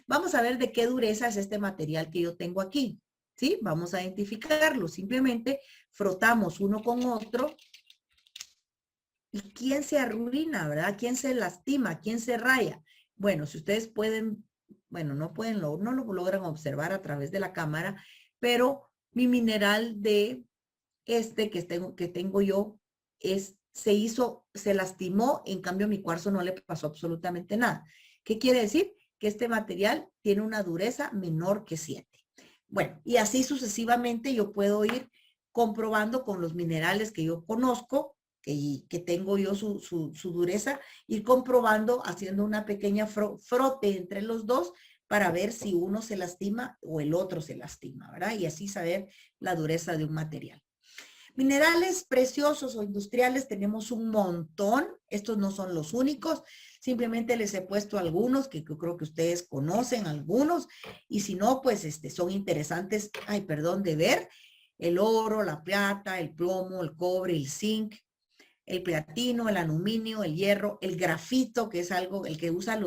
Vamos a ver de qué dureza es este material que yo tengo aquí, ¿sí? Vamos a identificarlo. Simplemente frotamos uno con otro. ¿Y quién se arruina, verdad? ¿Quién se lastima? ¿Quién se raya? Bueno, si ustedes pueden, bueno, no lo logran observar a través de la cámara, pero mi mineral de que tengo yo se lastimó, en cambio a mi cuarzo no le pasó absolutamente nada. ¿Qué quiere decir? Que este material tiene una dureza menor que 7. Bueno, y así sucesivamente yo puedo ir comprobando con los minerales que yo conozco, que tengo yo su dureza, ir comprobando, haciendo una pequeña frote entre los dos para ver si uno se lastima o el otro se lastima, ¿verdad? Y así saber la dureza de un material. Minerales preciosos o industriales tenemos un montón. Estos no son los únicos. Simplemente les he puesto algunos que yo creo que ustedes conocen algunos. Y si no, pues son interesantes, ay, perdón, de ver. El oro, la plata, el plomo, el cobre, el zinc, el platino, el aluminio, el hierro, el grafito, que es algo, el que usa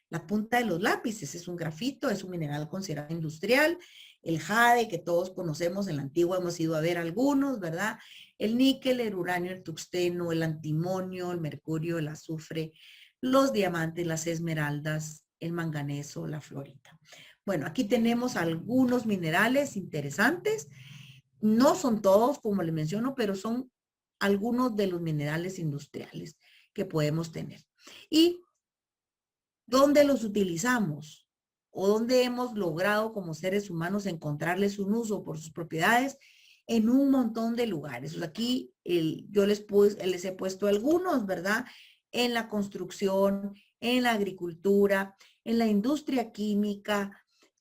la punta de los lápices, es un grafito, es un mineral considerado industrial. El jade, que todos conocemos, en la antigua hemos ido a ver algunos, ¿verdad? El níquel, el uranio, el tuxteno, el antimonio, el mercurio, el azufre, los diamantes, las esmeraldas, el manganeso, la fluorita. Bueno, aquí tenemos algunos minerales interesantes. No son todos, como les menciono, pero son algunos de los minerales industriales que podemos tener. ¿Y dónde los utilizamos? ¿O dónde hemos logrado como seres humanos encontrarles un uso por sus propiedades? En un montón de lugares. O sea, aquí yo les he puesto algunos, ¿verdad? En la construcción, en la agricultura, en la industria química,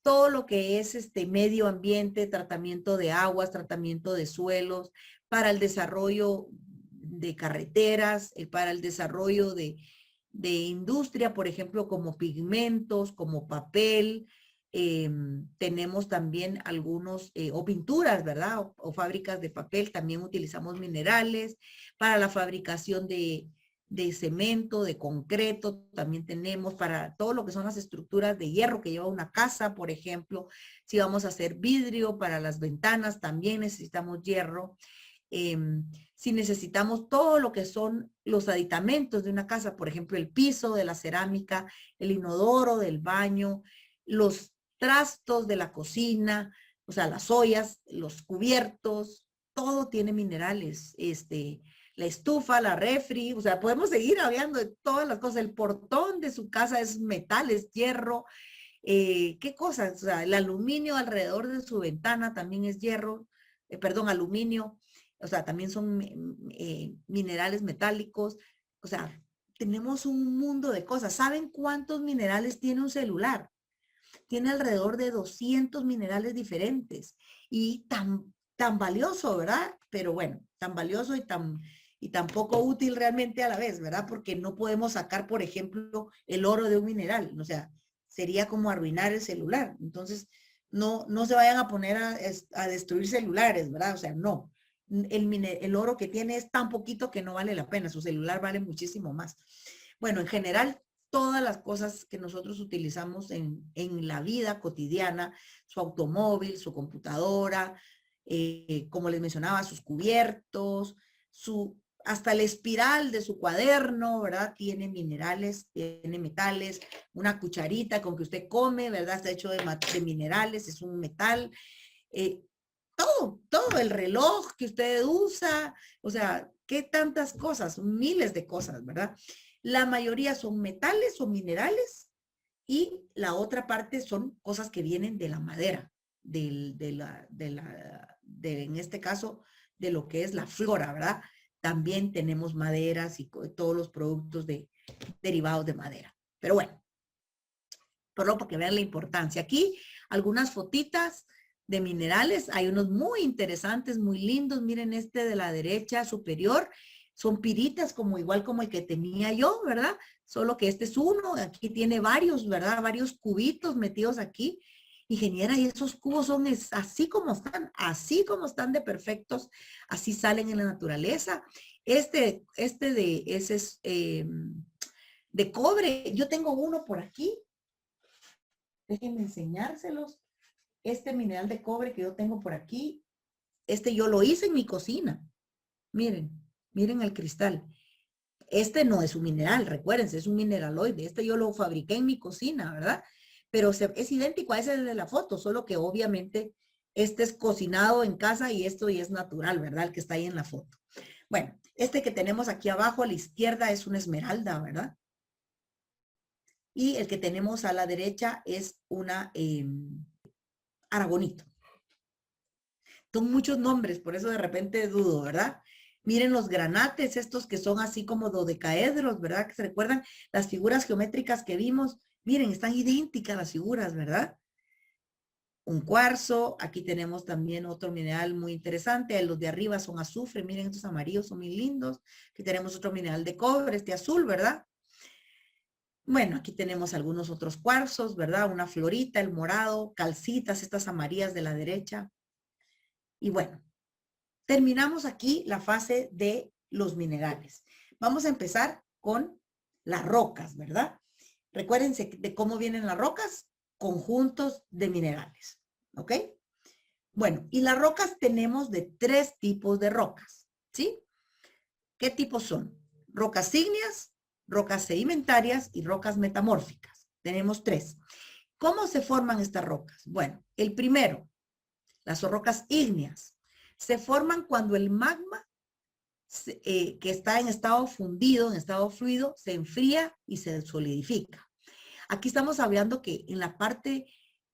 todo lo que es medio ambiente, tratamiento de aguas, tratamiento de suelos, para el desarrollo de carreteras, para el desarrollo de industria, por ejemplo, como pigmentos, como papel. Tenemos también algunos, o pinturas, ¿verdad? O fábricas de papel, también utilizamos minerales para la fabricación de cemento, de concreto, también tenemos para todo lo que son las estructuras de hierro que lleva una casa, por ejemplo. Si vamos a hacer vidrio para las ventanas, también necesitamos hierro. Eh, si necesitamos todo lo que son los aditamentos de una casa, por ejemplo, el piso de la cerámica, el inodoro del baño, los trastos de la cocina, o sea, las ollas, los cubiertos, todo tiene minerales, la estufa, la refri, o sea, podemos seguir hablando de todas las cosas. El portón de su casa es metal, es hierro. ¿Qué cosas? O sea, el aluminio alrededor de su ventana también es hierro, perdón, aluminio. O sea, también son minerales metálicos. O sea, tenemos un mundo de cosas. ¿Saben cuántos minerales tiene un celular? Tiene alrededor de 200 minerales diferentes y tan valioso, ¿verdad? Pero bueno, tan valioso y tan poco útil realmente a la vez, ¿verdad? Porque no podemos sacar, por ejemplo, el oro de un mineral, o sea, sería como arruinar el celular. Entonces, no se vayan a poner a destruir celulares, ¿verdad? O sea, no. El oro que tiene es tan poquito que no vale la pena, su celular vale muchísimo más. Bueno, en general, todas las cosas que nosotros utilizamos en la vida cotidiana, su automóvil, su computadora, como les mencionaba, sus cubiertos, hasta la espiral de su cuaderno, ¿verdad? Tiene minerales, tiene metales, una cucharita con que usted come, ¿verdad? Está hecho de minerales, es un metal. Eh, todo el reloj que usted usa, o sea, qué tantas cosas, miles de cosas, ¿verdad? La mayoría son metales o minerales y la otra parte son cosas que vienen de la madera, en este caso, de lo que es la flora, ¿verdad? También tenemos maderas y todos los productos derivados de madera. Pero bueno, por lo que vean la importancia. Aquí algunas fotitas de minerales. Hay unos muy interesantes, muy lindos. Miren este de la derecha superior. Son piritas como igual como el que tenía yo, ¿verdad? Solo que este es uno. Aquí tiene varios, ¿verdad? Varios cubitos metidos aquí. Ingeniera, y esos cubos son así como están de perfectos, así salen en la naturaleza. Ese es de cobre. Yo tengo uno por aquí. Déjenme enseñárselos. Este mineral de cobre que yo tengo por aquí, yo lo hice en mi cocina. Miren, miren el cristal. Este no es un mineral, recuérdense, es un mineraloide. Este yo lo fabriqué en mi cocina, ¿verdad? Pero es idéntico a ese de la foto, solo que obviamente este es cocinado en casa y esto ya es natural, ¿verdad? El que está ahí en la foto. Bueno, este que tenemos aquí abajo a la izquierda es una esmeralda, ¿verdad? Y el que tenemos a la derecha es una aragonito. Son muchos nombres, por eso de repente dudo, ¿verdad? Miren los granates, estos que son así como dodecaedros, ¿verdad? Que se recuerdan las figuras geométricas que vimos. Miren, están idénticas las figuras, ¿verdad? Un cuarzo, aquí tenemos también otro mineral muy interesante, los de arriba son azufre, miren estos amarillos son muy lindos. Aquí tenemos otro mineral de cobre, este azul, ¿verdad? Bueno, aquí tenemos algunos otros cuarzos, ¿verdad? Una florita, el morado, calcitas, estas amarillas de la derecha. Y bueno, terminamos aquí la fase de los minerales. Vamos a empezar con las rocas, ¿verdad? Recuérdense de cómo vienen las rocas, conjuntos de minerales, ¿ok? Bueno, y las rocas tenemos de 3 tipos de rocas, ¿sí? ¿Qué tipos son? Rocas ígneas, rocas sedimentarias y rocas metamórficas. Tenemos 3. ¿Cómo se forman estas rocas? Bueno, el primero, las rocas ígneas, se forman cuando el magma que está en estado fundido, en estado fluido, se enfría y se solidifica. Aquí estamos hablando que en la parte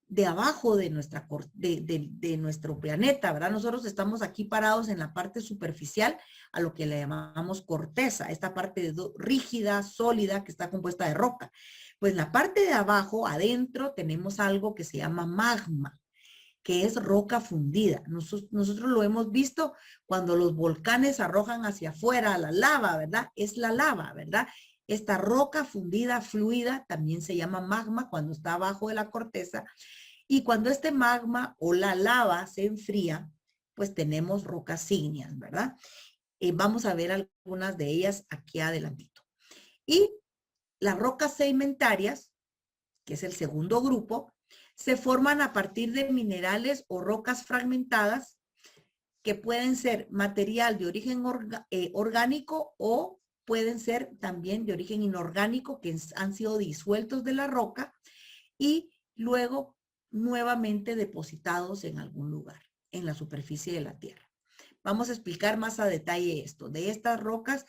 de abajo de nuestro planeta, ¿verdad? Nosotros estamos aquí parados en la parte superficial, a lo que le llamamos corteza, esta parte rígida, sólida, que está compuesta de roca. Pues en la parte de abajo, adentro, tenemos algo que se llama magma, que es roca fundida. Nosotros lo hemos visto cuando los volcanes arrojan hacia afuera la lava, ¿verdad? Es la lava, ¿verdad? Esta roca fundida, fluida, también se llama magma cuando está abajo de la corteza. Y cuando este magma o la lava se enfría, pues tenemos rocas ígneas, ¿verdad? Vamos a ver algunas de ellas aquí adelantito. Y las rocas sedimentarias, que es el segundo grupo, se forman a partir de minerales o rocas fragmentadas que pueden ser material de origen orgánico o pueden ser también de origen inorgánico que han sido disueltos de la roca y luego nuevamente depositados en algún lugar, en la superficie de la tierra. Vamos a explicar más a detalle esto. De estas rocas,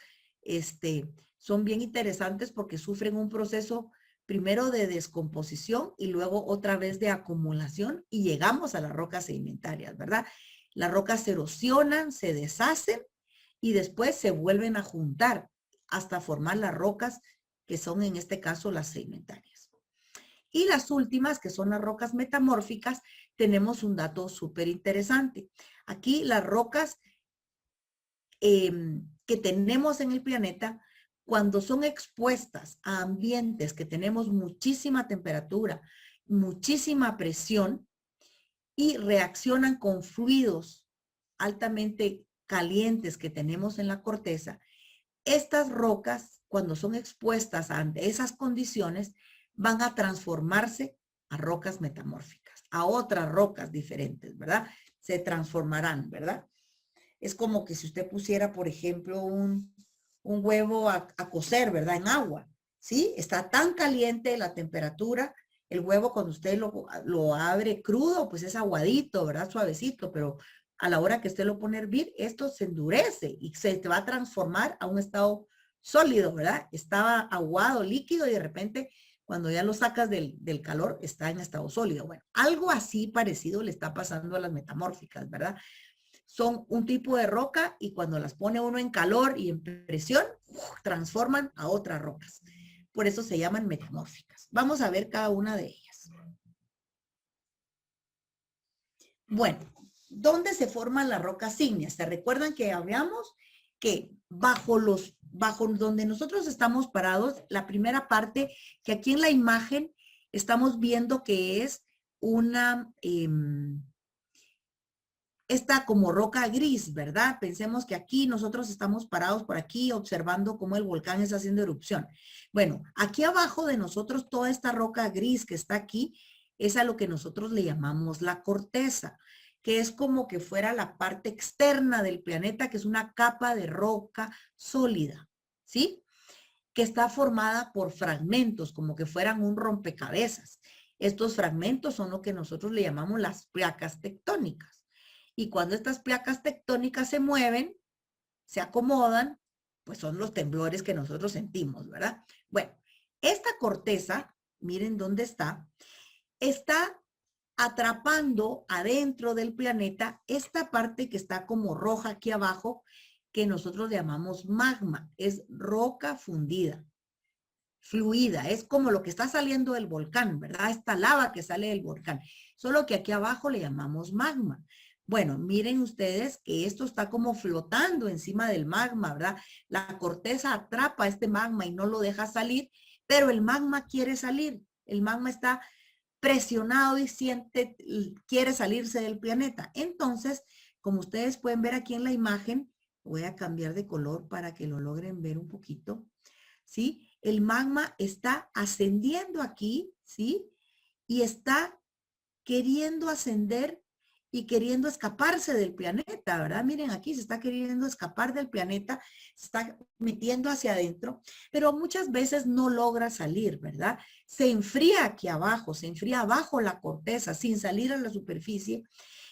son bien interesantes porque sufren un proceso primero de descomposición y luego otra vez de acumulación y llegamos a las rocas sedimentarias, ¿verdad? Las rocas se erosionan, se deshacen y después se vuelven a juntar hasta formar las rocas que son en este caso las sedimentarias. Y las últimas, que son las rocas metamórficas, tenemos un dato súper interesante. Aquí las rocas que tenemos en el planeta, cuando son expuestas a ambientes que tenemos muchísima temperatura, muchísima presión y reaccionan con fluidos altamente calientes que tenemos en la corteza, estas rocas, cuando son expuestas ante esas condiciones, van a transformarse a rocas metamórficas, a otras rocas diferentes, ¿verdad? Se transformarán, ¿verdad? Es como que si usted pusiera, por ejemplo, un huevo a cocer, ¿verdad? En agua, ¿sí? Está tan caliente la temperatura, el huevo cuando usted lo abre crudo, pues es aguadito, ¿verdad? Suavecito, pero a la hora que usted lo pone a hervir, esto se endurece y se te va a transformar a un estado sólido, ¿verdad? Estaba aguado, líquido y de repente cuando ya lo sacas del calor está en estado sólido. Bueno, algo así parecido le está pasando a las metamórficas, ¿verdad? Son un tipo de roca y cuando las pone uno en calor y en presión, transforman a otras rocas. por eso se llaman metamórficas. Vamos a ver cada una de ellas. Bueno, ¿dónde se forman las rocas ígneas? ¿Se recuerdan que hablamos que bajo donde nosotros estamos parados, la primera parte, que aquí en la imagen estamos viendo que es una, esta como roca gris, ¿verdad? Pensemos que aquí nosotros estamos parados por aquí observando cómo el volcán está haciendo erupción. Bueno, aquí abajo de nosotros toda esta roca gris que está aquí es a lo que nosotros le llamamos la corteza, que es como que fuera la parte externa del planeta, que es una capa de roca sólida, ¿sí? Que está formada por fragmentos, como que fueran un rompecabezas. Estos fragmentos son lo que nosotros le llamamos las placas tectónicas. Y cuando estas placas tectónicas se mueven, se acomodan, pues son los temblores que nosotros sentimos, ¿verdad? Bueno, esta corteza, miren dónde está atrapando adentro del planeta esta parte que está como roja aquí abajo, que nosotros llamamos magma, es roca fundida, fluida, es como lo que está saliendo del volcán, ¿verdad? Esta lava que sale del volcán, solo que aquí abajo le llamamos magma. Bueno, miren ustedes que esto está como flotando encima del magma, ¿verdad? La corteza atrapa este magma y no lo deja salir, pero el magma quiere salir. El magma está presionado y quiere salirse del planeta. Entonces, como ustedes pueden ver aquí en la imagen, voy a cambiar de color para que lo logren ver un poquito, ¿sí? El magma está ascendiendo aquí, ¿sí? Y está queriendo ascender y queriendo escaparse del planeta, ¿verdad? Miren, aquí se está queriendo escapar del planeta, se está metiendo hacia adentro, pero muchas veces no logra salir, ¿verdad? Se enfría aquí abajo, se enfría abajo la corteza sin salir a la superficie.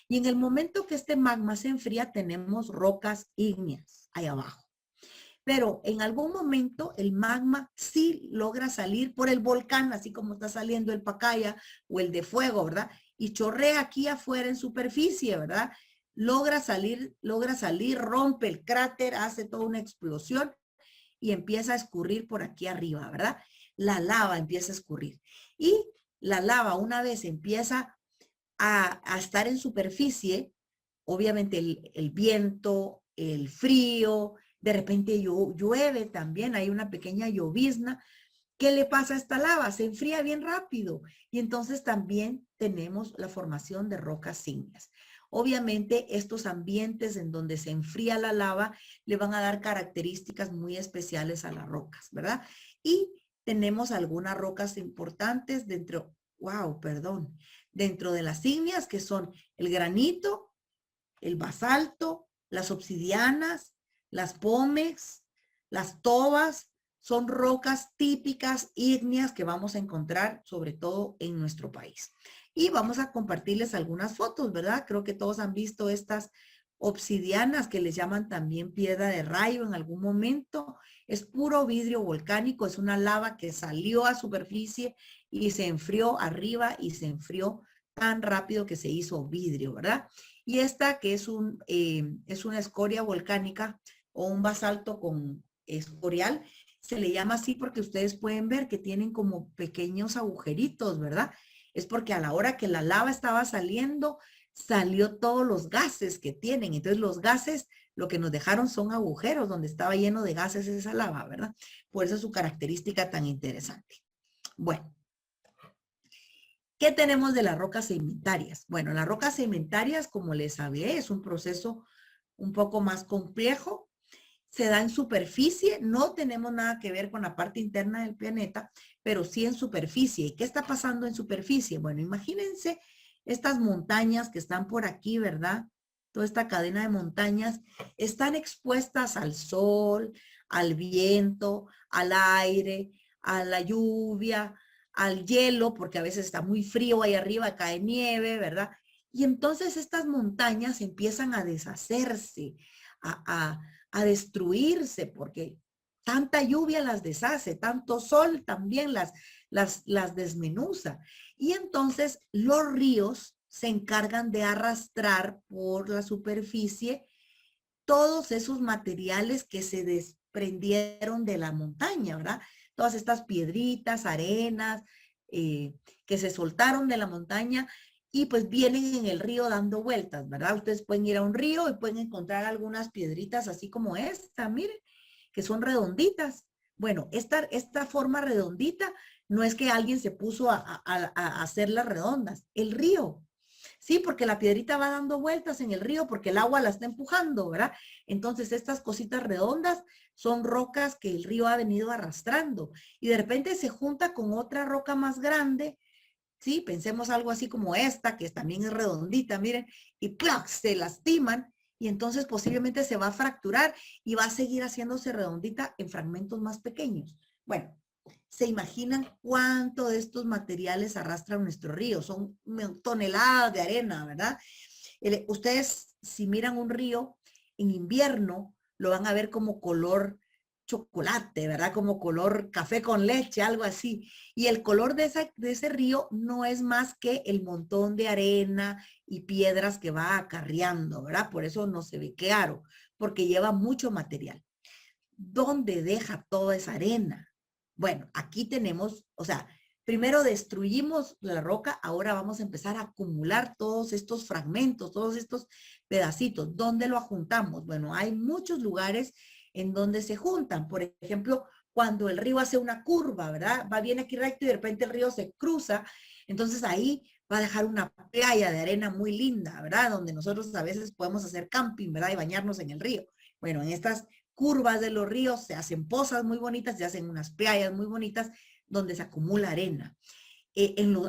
Y en el momento que este magma se enfría, tenemos rocas ígneas ahí abajo. Pero en algún momento el magma sí logra salir por el volcán, así como está saliendo el Pacaya o el de Fuego, ¿verdad? Y chorrea aquí afuera en superficie, ¿verdad? Logra salir, rompe el cráter, hace toda una explosión y empieza a escurrir por aquí arriba, ¿verdad? La lava empieza a escurrir. Y la lava una vez empieza a estar en superficie, obviamente el viento, el frío, de repente llueve también, hay una pequeña llovizna. ¿Qué le pasa a esta lava? Se enfría bien rápido y entonces también tenemos la formación de rocas ígneas. Obviamente estos ambientes en donde se enfría la lava le van a dar características muy especiales a las rocas, ¿verdad? Y tenemos algunas rocas importantes dentro de las ígneas que son el granito, el basalto, las obsidianas, las pómex, las tobas, son rocas típicas ígneas que vamos a encontrar sobre todo en nuestro país. Y vamos a compartirles algunas fotos, ¿verdad? Creo que todos han visto estas obsidianas que les llaman también piedra de rayo en algún momento. Es puro vidrio volcánico, es una lava que salió a superficie y se enfrió arriba y se enfrió tan rápido que se hizo vidrio, ¿verdad? Y esta que es una escoria volcánica o un basalto con escorial, se le llama así porque ustedes pueden ver que tienen como pequeños agujeritos, ¿verdad? Es porque a la hora que la lava estaba saliendo, salió todos los gases que tienen. Entonces los gases lo que nos dejaron son agujeros donde estaba lleno de gases esa lava, ¿verdad? Por eso es su característica tan interesante. Bueno. ¿Qué tenemos de las rocas sedimentarias? Bueno, las rocas sedimentarias, como les hablé, es un proceso un poco más complejo. Se da en superficie, no tenemos nada que ver con la parte interna del planeta, pero sí en superficie. ¿Y qué está pasando en superficie? Bueno, imagínense estas montañas que están por aquí, ¿verdad? Toda esta cadena de montañas están expuestas al sol, al viento, al aire, a la lluvia, al hielo, porque a veces está muy frío ahí arriba, cae nieve, ¿verdad? Y entonces estas montañas empiezan a deshacerse, a destruirse, porque tanta lluvia las deshace, tanto sol también las desmenuza. Y entonces los ríos se encargan de arrastrar por la superficie todos esos materiales que se desprendieron de la montaña, ¿verdad? todas estas piedritas, arenas, que se soltaron de la montaña y pues vienen en el río dando vueltas, ¿verdad? Ustedes pueden ir a un río y pueden encontrar algunas piedritas así como esta, miren, que son redonditas. Bueno, esta forma redondita no es que alguien se puso a hacerlas redondas, el río. Sí, porque la piedrita va dando vueltas en el río porque el agua la está empujando, ¿verdad? Entonces estas cositas redondas son rocas que el río ha venido arrastrando y de repente se junta con otra roca más grande. Sí, pensemos algo así como esta, que también es redondita, miren, y ¡plac! Se lastiman y entonces posiblemente se va a fracturar y va a seguir haciéndose redondita en fragmentos más pequeños. Bueno, ¿se imaginan cuánto de estos materiales arrastran nuestro río? Son toneladas de arena, ¿verdad? Ustedes, si miran un río en invierno, lo van a ver como color chocolate, ¿verdad? Como color café con leche, algo así. Y el color de ese río no es más que el montón de arena y piedras que va acarreando, ¿verdad? Por eso no se ve claro, porque lleva mucho material. ¿Dónde deja toda esa arena? Bueno, aquí tenemos, o sea, primero destruimos la roca, ahora vamos a empezar a acumular todos estos fragmentos, todos estos pedacitos. ¿Dónde lo juntamos? Bueno, hay muchos lugares en donde se juntan. Por ejemplo, cuando el río hace una curva, ¿verdad? Va bien aquí recto y de repente el río se cruza, entonces ahí va a dejar una playa de arena muy linda, ¿verdad? Donde nosotros a veces podemos hacer camping, ¿verdad? Y bañarnos en el río. Bueno, en estas curvas de los ríos se hacen pozas muy bonitas, se hacen unas playas muy bonitas donde se acumula arena.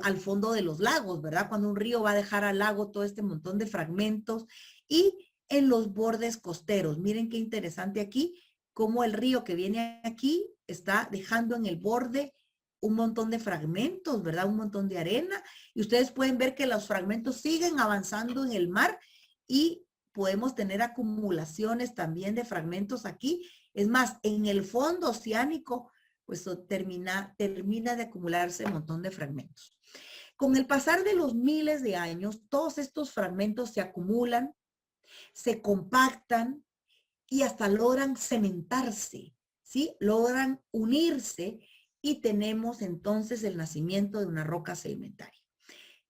Al fondo de los lagos, ¿verdad? Cuando un río va a dejar al lago todo este montón de fragmentos y en los bordes costeros. Miren qué interesante aquí, cómo el río que viene aquí está dejando en el borde un montón de fragmentos, ¿verdad? Un montón de arena. Y ustedes pueden ver que los fragmentos siguen avanzando en el mar y podemos tener acumulaciones también de fragmentos aquí. Es más, en el fondo oceánico, pues termina de acumularse un montón de fragmentos. Con el pasar de los miles de años, todos estos fragmentos se acumulan, se compactan y hasta logran cementarse, ¿sí? Logran unirse y tenemos entonces el nacimiento de una roca sedimentaria.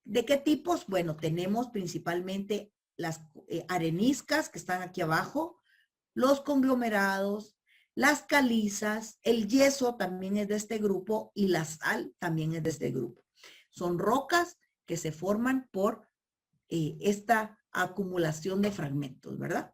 ¿De qué tipos? Bueno, tenemos principalmente las areniscas que están aquí abajo, los conglomerados, las calizas, el yeso también es de este grupo y la sal también es de este grupo. Son rocas que se forman por esta acumulación de fragmentos, ¿verdad?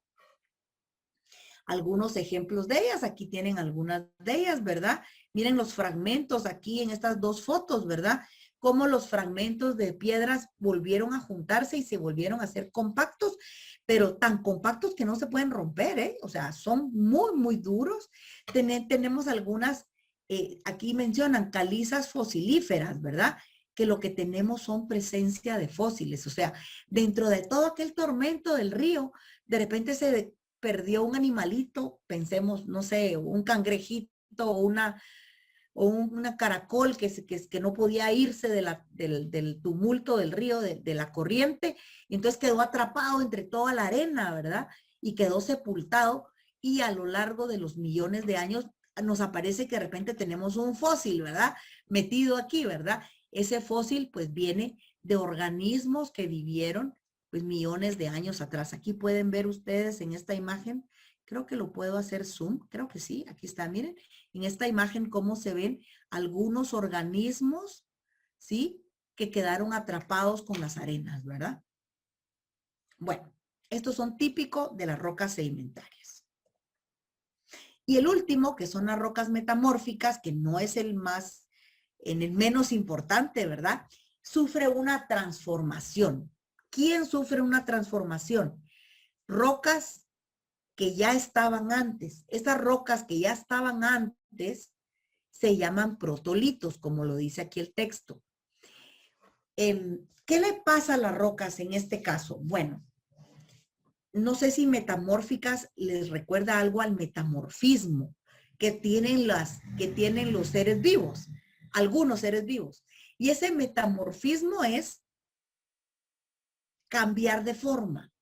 Algunos ejemplos de ellas, aquí tienen algunas de ellas, ¿verdad? Miren los fragmentos aquí en estas dos fotos, ¿verdad? Cómo los fragmentos de piedras volvieron a juntarse y se volvieron a hacer compactos, pero tan compactos que no se pueden romper, ¿eh? O sea, son muy, muy duros. Tenemos algunas, aquí mencionan calizas fosilíferas, ¿verdad? Que lo que tenemos son presencia de fósiles, o sea, dentro de todo aquel tormento del río, de repente se perdió un animalito, pensemos, no sé, un cangrejito o una caracol que no podía irse del tumulto del río, de la corriente, y entonces quedó atrapado entre toda la arena, ¿verdad? Y quedó sepultado y a lo largo de los millones de años nos aparece que de repente tenemos un fósil, ¿verdad? Metido aquí, ¿verdad? Ese fósil pues viene de organismos que vivieron pues millones de años atrás. Aquí pueden ver ustedes en esta imagen, creo que lo puedo hacer zoom, creo que sí, aquí está, miren, en esta imagen cómo se ven algunos organismos, ¿sí? Que quedaron atrapados con las arenas, ¿verdad? Bueno, estos son típicos de las rocas sedimentarias. Y el último, que son las rocas metamórficas, que no es el menos importante, ¿verdad? Sufre una transformación. ¿Quién sufre una transformación? Rocas que ya estaban antes. Estas rocas que ya estaban antes se llaman protolitos, como lo dice aquí el texto. ¿Qué le pasa a las rocas en este caso? Bueno, no sé si metamórficas les recuerda algo al metamorfismo que tienen los seres vivos, algunos seres vivos. Y ese metamorfismo es cambiar de forma.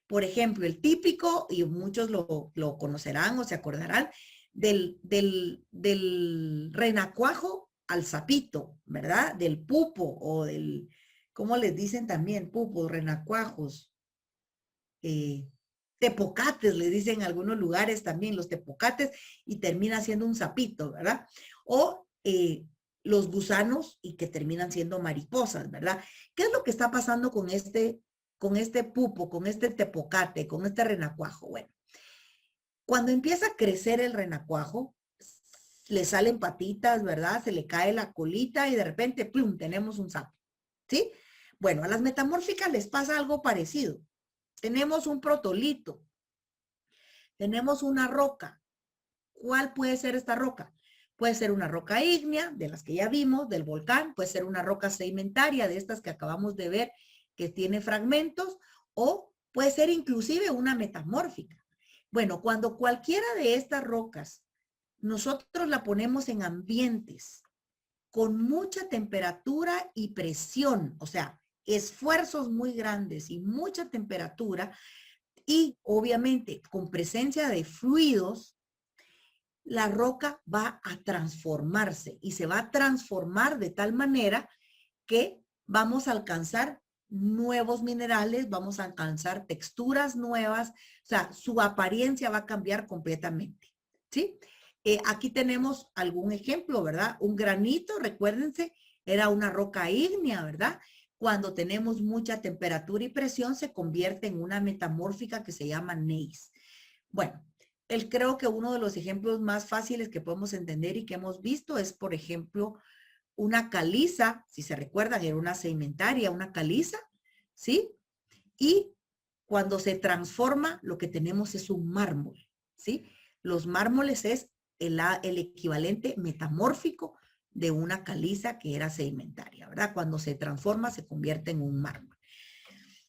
Por ejemplo, el típico, y muchos lo conocerán o se acordarán, del renacuajo al sapito, ¿verdad? Del pupo o del, ¿cómo les dicen también? Pupos, renacuajos, eh, tepocates, le dicen en algunos lugares también, los tepocates, y termina siendo un sapito, ¿verdad? O los gusanos y que terminan siendo mariposas, ¿verdad? ¿Qué es lo que está pasando con este pupo, con este tepocate, con este renacuajo? Bueno, cuando empieza a crecer el renacuajo, le salen patitas, ¿verdad? Se le cae la colita y de repente, ¡plum!, tenemos un sapo, ¿sí? Bueno, a las metamórficas les pasa algo parecido. Tenemos un protolito, tenemos una roca. ¿Cuál puede ser esta roca? Puede ser una roca ígnea, de las que ya vimos, del volcán, puede ser una roca sedimentaria, de estas que acabamos de ver, que tiene fragmentos, o puede ser inclusive una metamórfica. Bueno, cuando cualquiera de estas rocas nosotros la ponemos en ambientes con mucha temperatura y presión, o sea, esfuerzos muy grandes y mucha temperatura, y obviamente con presencia de fluidos, la roca va a transformarse y se va a transformar de tal manera que vamos a alcanzar nuevos minerales, vamos a alcanzar texturas nuevas, o sea, su apariencia va a cambiar completamente, ¿sí? Aquí tenemos algún ejemplo, ¿verdad? Un granito, recuérdense, era una roca ígnea, ¿verdad? Cuando tenemos mucha temperatura y presión, se convierte en una metamórfica que se llama gneiss. Bueno, creo que uno de los ejemplos más fáciles que podemos entender y que hemos visto es, por ejemplo, una caliza, si se recuerdan, era una sedimentaria, una caliza, ¿sí? Y cuando se transforma, lo que tenemos es un mármol, ¿sí? Los mármoles es el equivalente metamórfico de una caliza que era sedimentaria, ¿verdad? Cuando se transforma, se convierte en un mármol.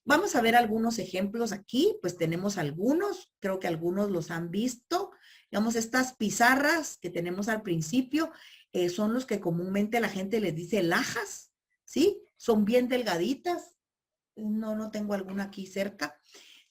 Vamos a ver algunos ejemplos aquí, pues tenemos algunos, creo que algunos los han visto. Digamos, estas pizarras que tenemos al principio son los que comúnmente la gente les dice lajas, ¿sí? Son bien delgaditas. No tengo alguna aquí cerca.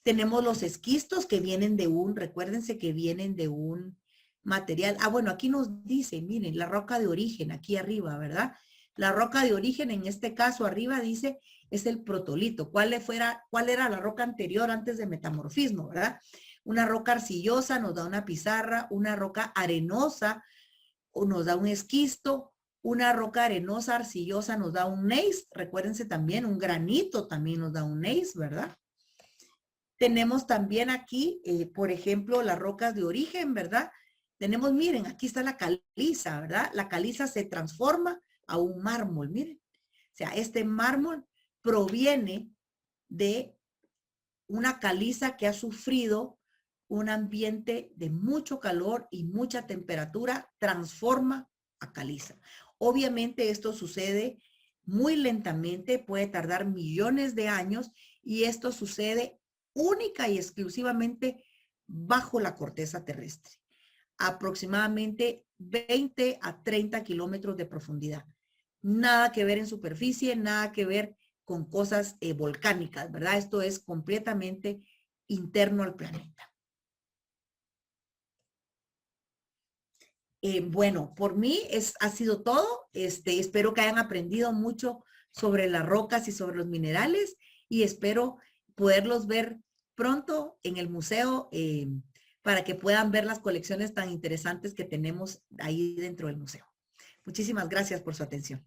Tenemos los esquistos que vienen de recuérdense que vienen de un material. Ah, bueno, aquí nos dice, miren, la roca de origen, aquí arriba, ¿verdad? La roca de origen, en este caso arriba, dice, es el protolito. ¿Cuál era la roca anterior antes de metamorfismo, verdad? Una roca arcillosa nos da una pizarra, una roca arenosa o nos da un esquisto, una roca arenosa arcillosa nos da un gneiss. Recuérdense también, un granito también nos da un gneiss, ¿verdad? Tenemos también aquí, por ejemplo, las rocas de origen, ¿verdad? Tenemos, miren, aquí está la caliza, ¿verdad? La caliza se transforma a un mármol, miren. O sea, este mármol proviene de una caliza que ha sufrido un ambiente de mucho calor y mucha temperatura, transforma a caliza. Obviamente esto sucede muy lentamente, puede tardar millones de años y esto sucede única y exclusivamente bajo la corteza terrestre, aproximadamente 20 a 30 kilómetros de profundidad. Nada que ver en superficie, nada que ver con cosas volcánicas, ¿verdad? Esto es completamente interno al planeta. Bueno, por mí ha sido todo. Espero que hayan aprendido mucho sobre las rocas y sobre los minerales y espero poderlos ver pronto en el museo para que puedan ver las colecciones tan interesantes que tenemos ahí dentro del museo. Muchísimas gracias por su atención.